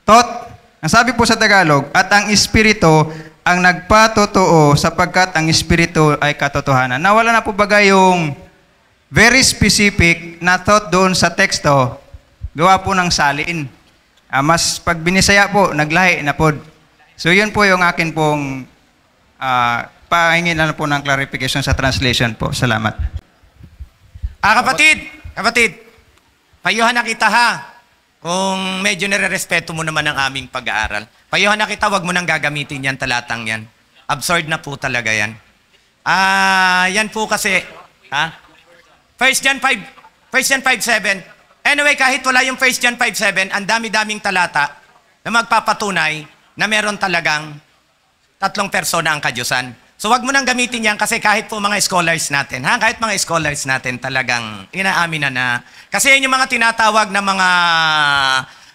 thought. Ang sabi po sa Tagalog, at ang Espiritu ang nagpatotoo sapagkat ang Espiritu ay katotohanan. Nawala na po bagay yung very specific na thought doon sa teksto, gawa po ng salin. Mas pag binisaya po, naglahi na po. So yun po yung akin pong pahingin na po ng clarification sa translation po. Salamat. Kapatid, payuhan na kita ha. Kung medyo nire-respeto mo naman ang aming pag-aaral. Payuhan na kita, wag mo nang gagamitin yan, talatang yan. Absurd na po talaga yan. Yan po kasi, 1 John 5:7. Anyway, kahit wala yung 1 John 5:7, ang dami-daming talata na magpapatunay na meron talagang tatlong persona ang kadyusan. So wag mo nang gamitin yan kasi kahit po mga scholars natin, kahit mga scholars natin talagang inaamin na. Kasi yun yung mga tinatawag na mga,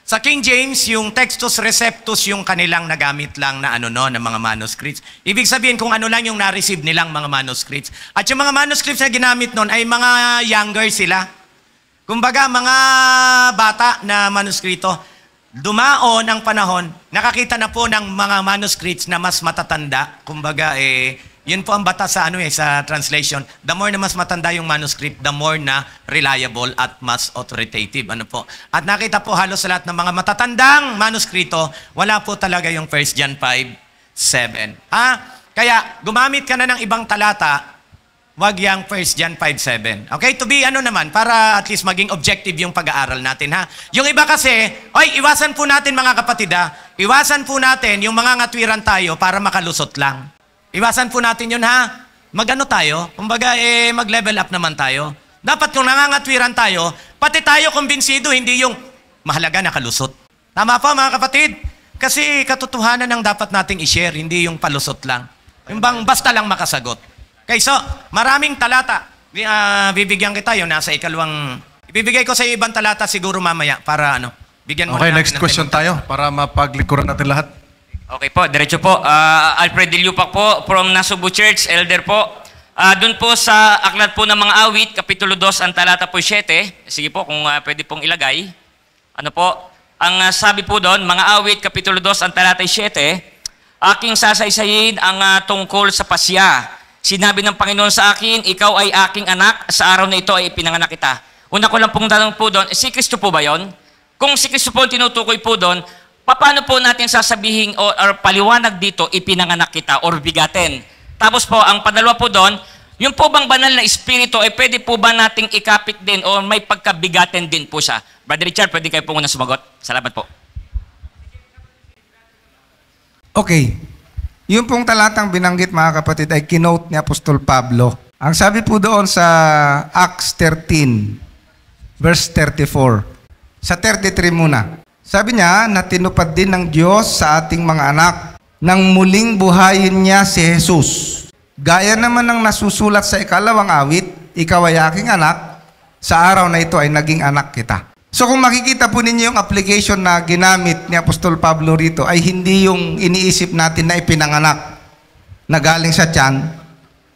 sa King James, yung Textus Receptus yung kanilang nagamit lang na na mga manuscripts. Ibig sabihin kung ano lang yung na-receive nilang mga manuscripts. At yung mga manuscripts na ginamit nun ay mga younger sila. Kumbaga, mga bata na manuskrito. Dumaon ang panahon, nakakita na po ng mga manuscripts na mas matatanda. Kumbaga, yun po ang bata sa, sa translation. The more na mas matanda yung manuscript, the more na reliable at mas authoritative. At nakita po halos sa lahat ng mga matatandang manuskrito, wala po talaga yung 1 John 5:7. Kaya, gumamit ka na ng ibang talata, wag yang 1 John 5:7. Okay? To be para at least maging objective yung pag-aaral natin, Yung iba kasi, iwasan po natin mga kapatid, iwasan po natin yung mga ngatwiran tayo para makalusot lang. Iwasan po natin yun, Mag-ano tayo? Kumbaga, mag-level up naman tayo. Dapat kung nangangatwiran tayo, pati tayo kumbinsido, hindi yung mahalaga nakalusot. Tama po mga kapatid? Kasi katotohanan ang dapat nating i-share, hindi yung palusot lang. Yung bang basta lang makasagot. Okay, so, maraming talata. Bibigyan kita yun, nasa ikalawang... Ibibigay ko sa ibang talata siguro mamaya para bigyan mo Okay, na next question tayo para mapaglikuran natin lahat. Okay po, diretso po. Alfred Dilupac po from Nasubo Church, elder po. Doon po sa aklat po ng mga awit, Kapitulo 2, ang talata po 7. Sige po, kung pwede pong ilagay. Ang sabi po doon, mga awit, Kapitulo 2, ang talata 7, aking sasaysayin ang tungkol sa pasya. Sinabi ng Panginoon sa akin, ikaw ay aking anak, sa araw na ito ay ipinanganak kita. Una ko lang pong tanong po doon, si Kristo po ba yun? Kung si Kristo po tinutukoy po doon, paano po natin sasabihin or paliwanag dito, ipinanganak kita or bigatin? Tapos po, ang padalwa po doon, yung po bang banal na espiritu, pwede po ba nating ikapit din o may pagkabigatin din po siya? Brother Richard, pwede kayo po muna sumagot. Salamat po. Okay. Yung pong talatang binanggit mga kapatid ay kinote ni Apostol Pablo. Ang sabi po doon sa Acts 13, verse 34. Sa 33 muna. Sabi niya na tinupad din ng Diyos sa ating mga anak nang muling buhayin niya si Jesus. Gaya naman ng nasusulat sa ikalawang awit, ikaw ay aking anak, sa araw na ito ay naging anak kita. So kung makikita po ninyo yung application na ginamit ni Apostol Pablo rito ay hindi yung iniisip natin na ipinanganak na galing sa tiyan,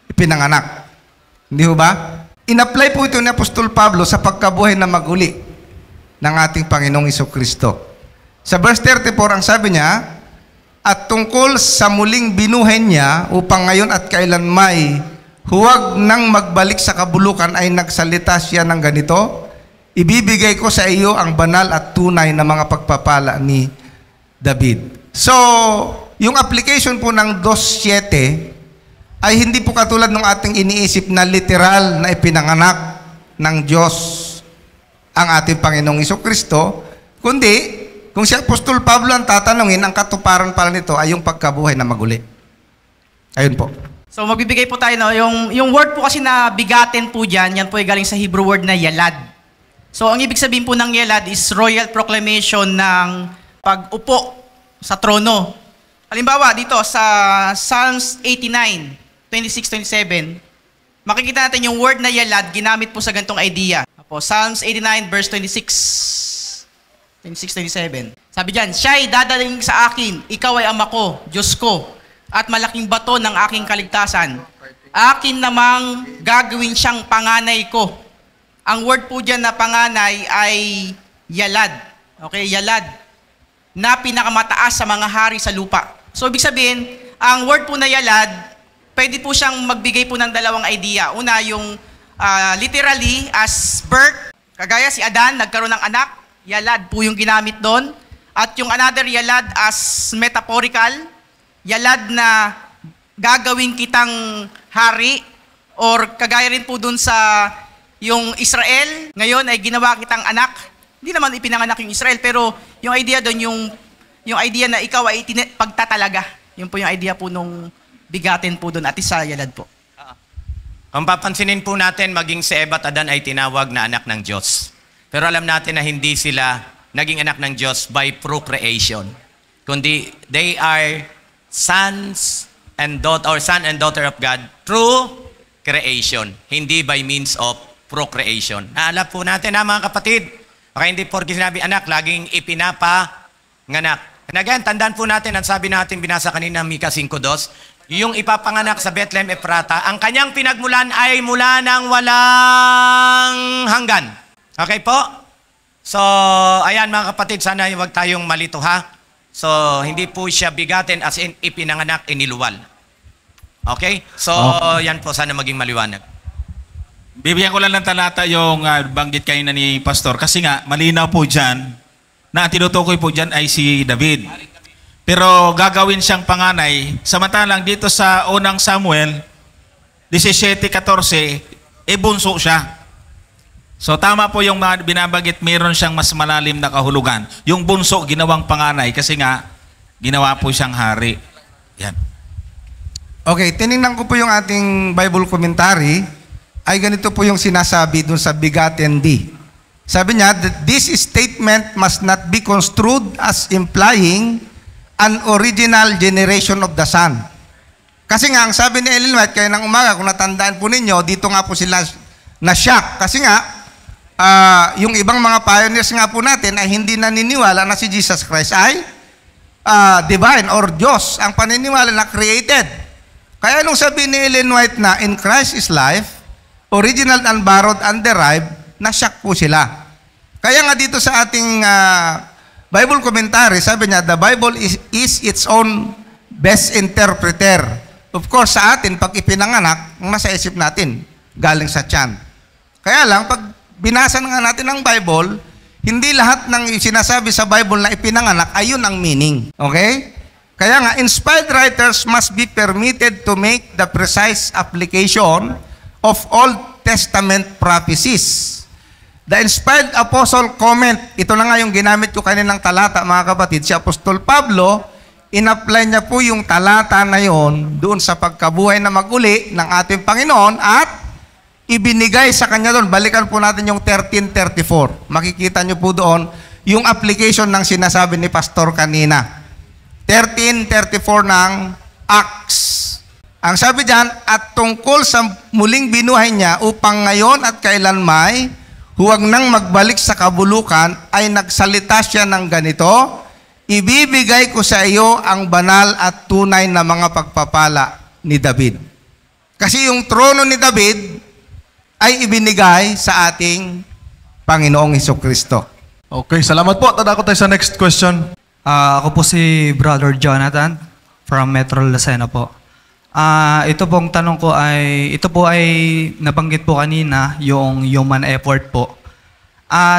ipinanganak. Hindi ba? In-apply po ito ni Apostol Pablo sa pagkabuhay na maguli ng ating Panginoong Jesucristo. Sa verse 34 ang sabi niya, at tungkol sa muling binuhay niya upang ngayon at kailanmay huwag nang magbalik sa kabulukan ay nagsalita siya ng ganito, ibibigay ko sa iyo ang banal at tunay na mga pagpapala ni David. So, yung application po ng 2:7 ay hindi po katulad ng ating iniisip na literal na ipinanganak ng Diyos ang ating Panginoong Jesucristo, kundi kung si Apostol Pablo ang tatanungin, ang katuparan pala nito ay yung pagkabuhay na maguli. Ayun po. So magbibigay po tayo, yung word po kasi na bigatin po dyan, yan po ay galing sa Hebrew word na yalad. So, ang ibig sabihin po ng yalad is royal proclamation ng pag-upo sa trono. Halimbawa, dito sa Psalms 89, 26-27, makikita natin yung word na yalad ginamit po sa ganitong idea. Psalms 89, verse 26-27. Sabi dyan, siya'y dadaling sa akin, ikaw ay ama ko, Diyos ko, at malaking bato ng aking kaligtasan. Akin namang gagawin siyang panganay ko. Ang word po dyan na panganay ay yalad. Okay, yalad. Na pinakamataas sa mga hari sa lupa. So, ibig sabihin, ang word po na yalad, pwede po siyang magbigay po ng dalawang idea. Una, yung literally as birth. Kagaya si Adan, nagkaroon ng anak. Yalad po yung ginamit doon. At yung another yalad as metaphorical. Yalad na gagawin kitang hari. Or kagaya rin po doon sa yung Israel, ngayon ay ginawa kitang anak. Hindi naman ipinanganak yung Israel, pero yung idea doon, yung idea na ikaw ay pagtatalaga. Yun po yung idea po nung bigatin po doon at isa yalad po. Kung papansinin po natin, maging si Eva at Adan ay tinawag na anak ng Diyos. Pero alam natin na hindi sila naging anak ng Diyos by procreation. Kundi they are sons and daughter of God through creation. Hindi by means of procreation. Alam po natin na mga kapatid, baka hindi porke sinabi anak, laging ipinapanganak. And again, tandaan po natin, ang sabi natin, binasa kanina, Mika 5:2, yung ipapanganak sa Bethlehem Ephrata, ang kanyang pinagmulan ay mula ng walang hanggan. Okay po? So, ayan mga kapatid, sana huwag tayong malito ha. So, hindi po siya bigatin as in ipinanganak, iniluwal. Okay? So, yan po, sana maging maliwanag. Bibigyan ko lang ng talata yung banggit kayo na ni Pastor. Kasi nga, malinaw po dyan, na tinutukoy po dyan ay si David. Pero gagawin siyang panganay, samantalang dito sa unang Samuel, 17:14, bunso siya. So tama po yung binabanggit, mayroon siyang mas malalim na kahulugan. Yung bunso, ginawang panganay kasi nga, ginawa po siyang hari. Yan. Okay, tinignan ko po yung ating Bible commentary, ay ganito po yung sinasabi dun sa Begotten D. Sabi niya that this statement must not be construed as implying an original generation of the Son. Kasi nga, ang sabi ni Ellen White, kaya ng umaga, kung natandaan po ninyo, dito nga po sila na-shock. Kasi nga, yung ibang mga pioneers nga po natin ay hindi naniniwala na si Jesus Christ ay divine or Diyos. Ang paniniwala na created. Kaya nung sabi ni Ellen White na in Christ is life, original, unborrowed, underived, na-shock po sila. Kaya nga dito sa ating Bible commentary, sabi niya, the Bible is its own best interpreter. Of course, sa atin, pag ipinanganak, nasa isip natin, galing sa tiyan. Kaya lang, pag binasa nga natin ang Bible, hindi lahat ng sinasabi sa Bible na ipinanganak, ayun ang meaning. Okay? Kaya nga, inspired writers must be permitted to make the precise application of Old Testament prophecies. The inspired apostle comment, ito na nga yung ginamit ko kaninang talata, mga kapatid, si Apostol Pablo, in-apply niya po yung talata na yon doon sa pagkabuhay na mag-uli ng ating Panginoon at ibinigay sa kanya doon. Balikan po natin yung 13:34. Makikita niyo po doon yung application ng sinasabi ni Pastor kanina. 13:34 ng Acts. Ang sabi diyan, at tungkol sa muling binuhay niya upang ngayon at kailanmay, huwag nang magbalik sa kabulukan, ay nagsalita siya ng ganito, ibibigay ko sa iyo ang banal at tunay na mga pagpapala ni David. Kasi yung trono ni David ay ibinigay sa ating Panginoong Hesukristo. Okay, salamat po. Tadako tayo sa next question. Ako po si Brother Jonathan from Metro Lucena po. Ito pong tanong ko ay, ito po ay nabanggit po kanina, yung human effort po.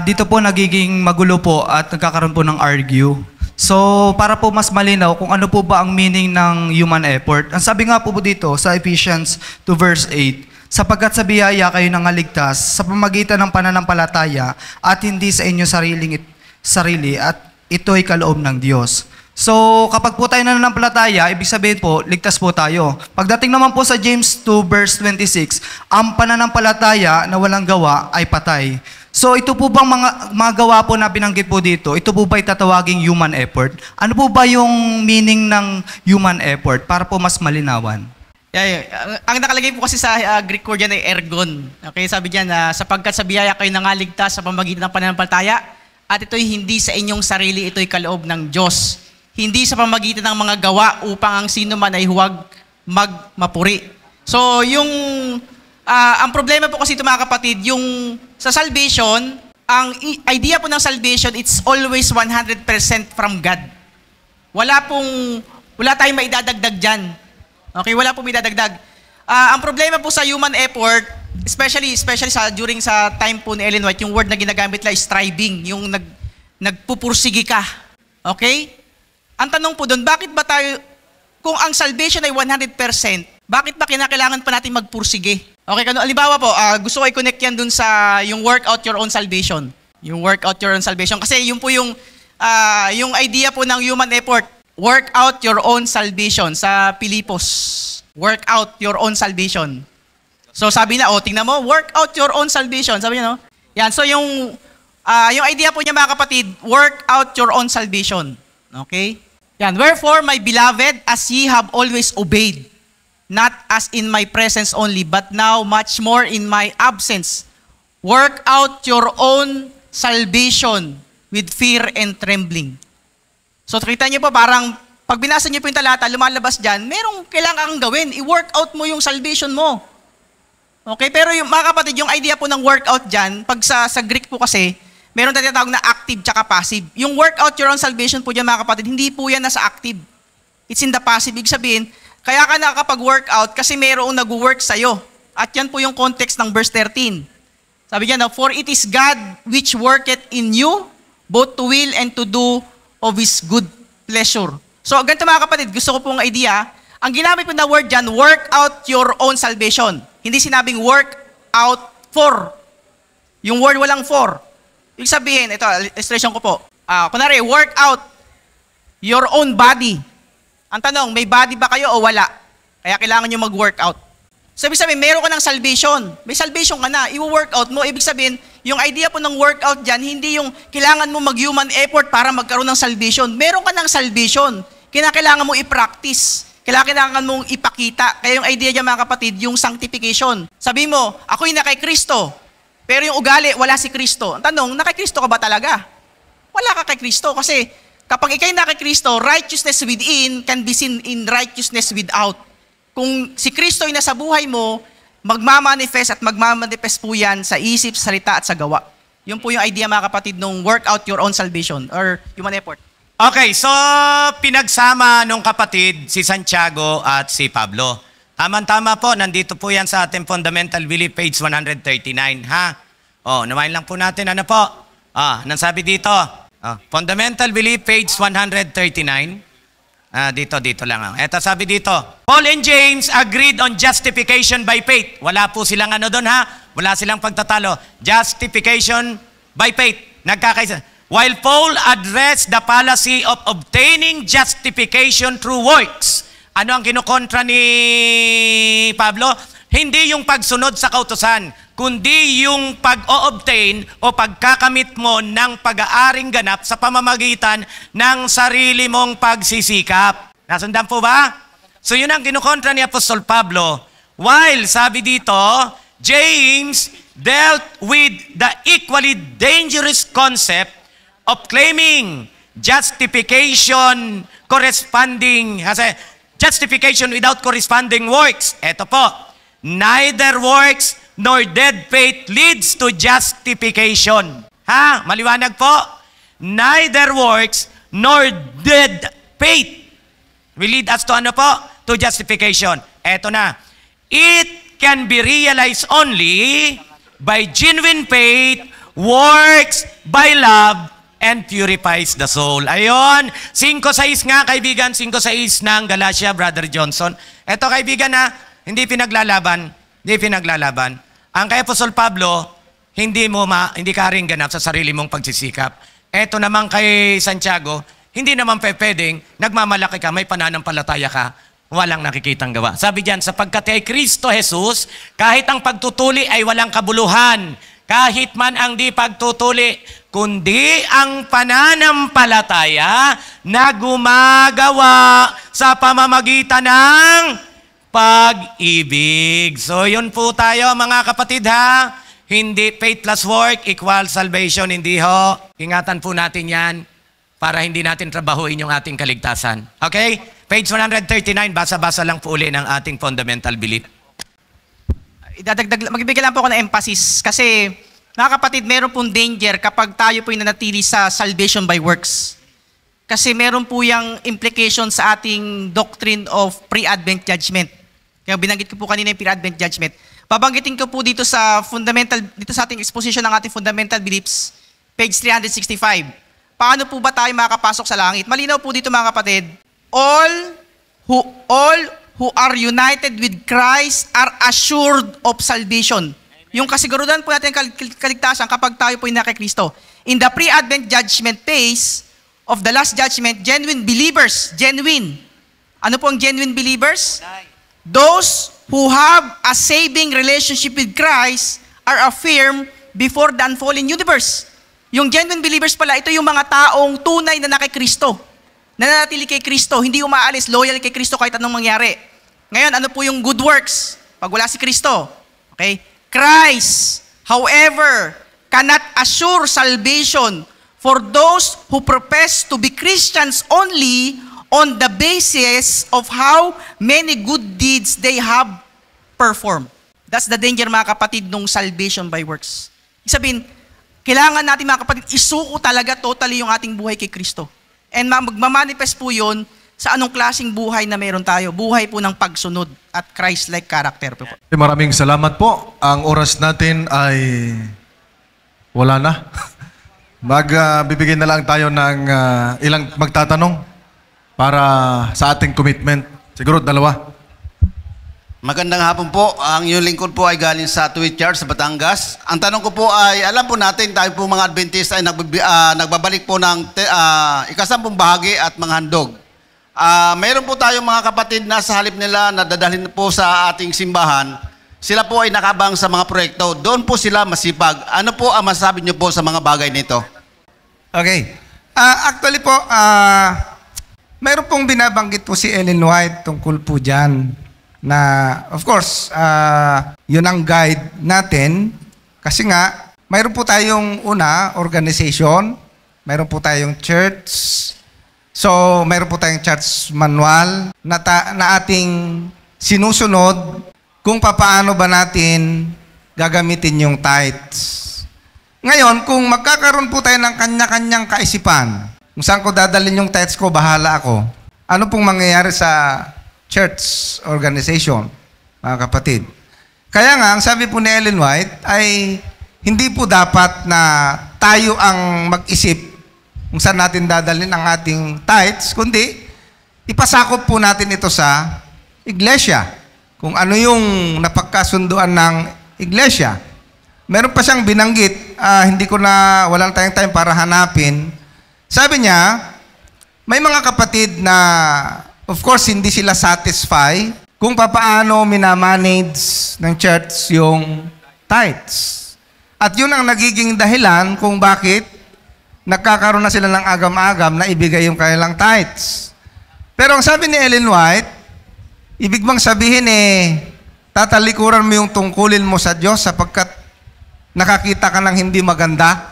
Dito po nagiging magulo po at nagkakaroon po ng argue. So, para po mas malinaw kung ano po ba ang meaning ng human effort. Ang sabi nga po dito sa Ephesians 2 verse 8, sapagkat sa biyaya kayo nangaligtas sa pamamagitan ng pananampalataya at hindi sa inyong sarili at ito ay kaloob ng Diyos. So, kapag po tayo nananampalataya, ibig sabihin po, ligtas po tayo. Pagdating naman po sa James 2 verse 26, ang pananampalataya na walang gawa ay patay. So, ito po bang mga gawa po na binanggit po dito, ito po ba itatawaging human effort? Ano po ba yung meaning ng human effort para po mas malinawan? Ang nakalagay po kasi sa Greek word yan ay ergon. Okay, sabi diyan na sapagkat sa biyaya kayo nangaligtas sa pamamagitan ng pananampalataya at ito'y hindi sa inyong sarili, ito'y kaloob ng Diyos. Hindi sa pamamagitan ng mga gawa upang ang sino man ay huwag magmapuri. So, ang problema po kasi ito mga kapatid, yung sa salvation, ang idea po ng salvation, it's always 100% from God. Wala tayong maidadagdag dyan. Okay, wala pong maidadagdag. Ang problema po sa human effort, especially during sa time po ni Ellen White, yung word na ginagamit nila is striving, yung nagpupursige ka. Okay? Ang tanong po doon, bakit ba tayo, kung ang salvation ay 100%, bakit ba kinakailangan pa natin magpursige? Okay, halimbawa po, gusto ko i-connect yan doon sa yung work out your own salvation. Yung work out your own salvation. Kasi yun po yung idea po ng human effort. Work out your own salvation sa Pilipos. Work out your own salvation. So sabi na, tingnan mo, work out your own salvation. Sabi niya, no? Yan, so yung Yung idea po niya mga kapatid, work out your own salvation. Okay? Yan. Wherefore, my beloved, as ye have always obeyed, not as in my presence only, but now much more in my absence, work out your own salvation with fear and trembling. So, kita niyo po, parang pag binasa niyo po yung talata, lumalabas dyan, merong kailangan kang gawin. I-work out mo yung salvation mo. Okay? Pero yung, mga kapatid, yung idea po ng workout dyan, pag sa Greek po kasi, meron na tinatawag na active tsaka passive. Yung work out your own salvation po dyan, mga kapatid, hindi po yan nasa active. It's in the passive. Ibig sabihin, kaya ka nakakapag-workout kasi mayroong nag-work sa'yo. At yan po yung context ng verse 13. Sabi niya, no, for it is God which worketh in you, both to will and to do of His good pleasure. So, ganito mga kapatid, gusto ko pong idea, ang ginamit po na word dyan, work out your own salvation. Hindi sinabing work out for. Yung word walang for. Ibig sabihin, ito, illustration ko po. Kunwari, work out your own body. Ang tanong, may body ba kayo o wala? Kaya kailangan nyo mag-work out. So, ibig sabihin, meron ka ng salvation. May salvation ka na, i-work out mo. Ibig sabihin, yung idea po ng workout dyan, hindi yung kailangan mo mag-human effort para magkaroon ng salvation. Meron ka ng salvation. Kailangan mo i-practice. Kailangan mong ipakita. Kaya yung idea dyan, mga kapatid, yung sanctification. Sabi mo, ako'y na kay Kristo. Pero yung ugali, wala si Kristo. Ang tanong, na kay Kristo ka ba talaga? Wala ka kay Kristo. Kasi kapag ikay na kay Kristo, righteousness within can be seen in righteousness without. Kung si Kristo ay nasa buhay mo, magmamanifest at magmamanifest po yan sa isip, salita at sa gawa. Yun po yung idea, mga kapatid, nung work out your own salvation or human effort. Okay, so pinagsama nung kapatid si Santiago at si Pablo. Tama-tama po, nandito po yan sa ating Fundamental Belief, page 139, ha? Nawain lang po natin, ano po? Nang sabi dito, Fundamental Belief, page 139. Dito lang. Eto sabi dito, Paul and James agreed on justification by faith. Wala po silang ano doon, ha? Wala silang pagtatalo. Justification by faith. Nagkakaisa. While Paul addressed the fallacy of obtaining justification through works. Ano ang kinukontra ni Pablo? Hindi yung pagsunod sa kautusan, kundi yung pag-o-obtain o pagkakamit mo ng pag-aaring ganap sa pamamagitan ng sarili mong pagsisikap. Nasundan po ba? So yun ang kinukontra ni Apostol Pablo. While, sabi dito, James dealt with the equally dangerous concept of claiming justification without corresponding works. Ito po, neither works nor dead faith leads to justification. Ha? Maliwanag po? Neither works nor dead faith will lead us to ano po? To justification. Ito na. It can be realized only by genuine faith, works by love, and purifies the soul. Ayon, 5:6 nga kaibigan, 5:6 ng Galatia, Brother Johnson. Ito kaibigan na, hindi pinaglalaban. Ang kay Apostol Pablo, hindi ka rin ganap sa sarili mong pagsisikap. Ito naman kay Santiago, hindi naman pwedeng, nagmamalaki ka, may pananampalataya ka, walang nakikitang gawa. Sabi diyan, sapagkat kay Kristo Jesus, kahit ang pagtutuli ay walang kabuluhan, kahit man ang di pagtutuli, kundi ang pananampalataya na gumagawa sa pamamagitan ng pag-ibig. So yun po tayo mga kapatid, ha. Hindi faith plus work equals salvation, hindi ho. Ingatan po natin yan para hindi natin trabahuin yung ating kaligtasan. Okay? Page 139, basa-basa lang po uli ng ating fundamental belief. Magbibigay lang po ako ng emphasis kasi mga kapatid, meron pong danger kapag tayo po nanatili sa salvation by works. Kasi meron po yung implication sa ating doctrine of pre-advent judgment. Kaya binanggit ko po kanina yung pre-advent judgment. Babanggitin ko po dito sa ating exposition ng ating fundamental beliefs, page 365. Paano po ba tayo makakapasok sa langit? Malinaw po dito mga kapatid, all who are united with Christ are assured of salvation. Yung kasigurudan po natin kaligtasan kapag tayo po na kay Kristo. In the pre-advent judgment phase of the last judgment, genuine believers, genuine. Ano po ang genuine believers? Those who have a saving relationship with Christ are affirmed before the unfallen universe. Yung genuine believers pala, ito yung mga taong tunay na kay Kristo. Nananatili kay Kristo, hindi umaalis, loyal kay Kristo kahit anong mangyari. Ngayon, ano po yung good works? Pag wala si Kristo. Okay? Christ, however, cannot assure salvation for those who profess to be Christians only on the basis of how many good deeds they have performed. That's the danger, mga kapatid, nung salvation by works. Sabihin, kailangan natin, mga kapatid, isuko talaga totally yung ating buhay kay Kristo. And magmamanifest po yun sa anong klaseng buhay na meron tayo. Buhay po ng pagsunod at Christ-like character po. Maraming salamat po. Ang oras natin ay wala na. Magbibigay na lang tayo ng ilang magtatanong para sa ating commitment. Siguro 2. Magandang hapon po. Ang inyong lingkod po ay galing sa Tweet Church sa Batangas. Ang tanong ko po ay, alam po natin, tayo po mga Adventist ay nagbabalik po ng ika-10 bahagi at mga handog. Mayroon po tayong mga kapatid na sa halip nila na dadalhin po sa ating simbahan, sila po ay nakabang sa mga proyekto. Doon po sila masipag. Ano po ang masasabi niyo po sa mga bagay nito? Okay. Actually po, mayroon pong binabanggit po si Ellen White tungkol po dyan na, of course, yun ang guide natin kasi nga, mayroon po tayong organization, mayroon po tayong church, so mayroon po tayong church manual na ating sinusunod kung paano ba natin gagamitin yung tithes. Ngayon, kung magkakaroon po tayo ng kanya-kanyang kaisipan, kung saan ko dadalhin yung tithes ko, bahala ako. Ano pong mangyayari sa church organization, mga kapatid? Kaya nga, ang sabi po ni Ellen White ay hindi po dapat na tayo ang mag-isip kung saan natin dadalhin ang ating tithes, kundi ipasakop po natin ito sa iglesia. Kung ano yung napagkasunduan ng iglesia. Meron pa siyang binanggit, wala tayong time para hanapin. Sabi niya, may mga kapatid na of course, hindi sila satisfy kung paano minamanage ng church yung tithes. At yun ang nagiging dahilan kung bakit nagkakaroon na sila ng agam-agam na ibigay yung kanilang tithes. Pero ang sabi ni Ellen White, ibig bang sabihin tatalikuran mo yung tungkulin mo sa Diyos sapagkat nakakita ka ng hindi maganda?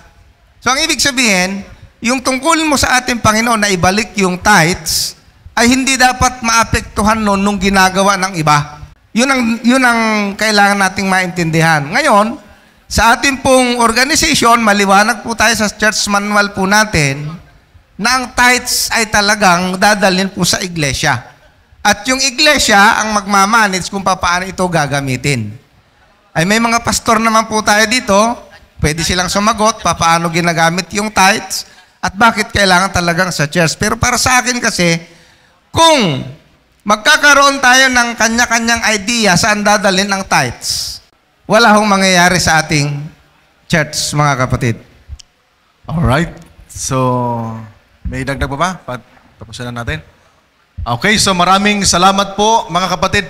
So ang ibig sabihin, yung tungkulin mo sa ating Panginoon na ibalik yung tithes, ay hindi dapat maapektuhan nung ginagawa ng iba. Yun ang kailangan nating maintindihan. Ngayon, sa ating pong organization, maliwanag po tayo sa church manual po natin na ang tithes ay talagang dadalhin po sa iglesia. At yung iglesia ang magmamanage kung paano ito gagamitin. Ay may mga pastor naman po tayo dito, pwede silang sumagot paano ginagamit yung tithes at bakit kailangan talagang sa church. Pero para sa akin kasi, kung magkakaroon tayo ng kanya-kanyang idea saan dadalhin ang tithes, wala hong mangyayari sa ating church, mga kapatid. Alright. So, may dagdag pa ba? Tapusin na natin. Okay, so maraming salamat po, mga kapatid.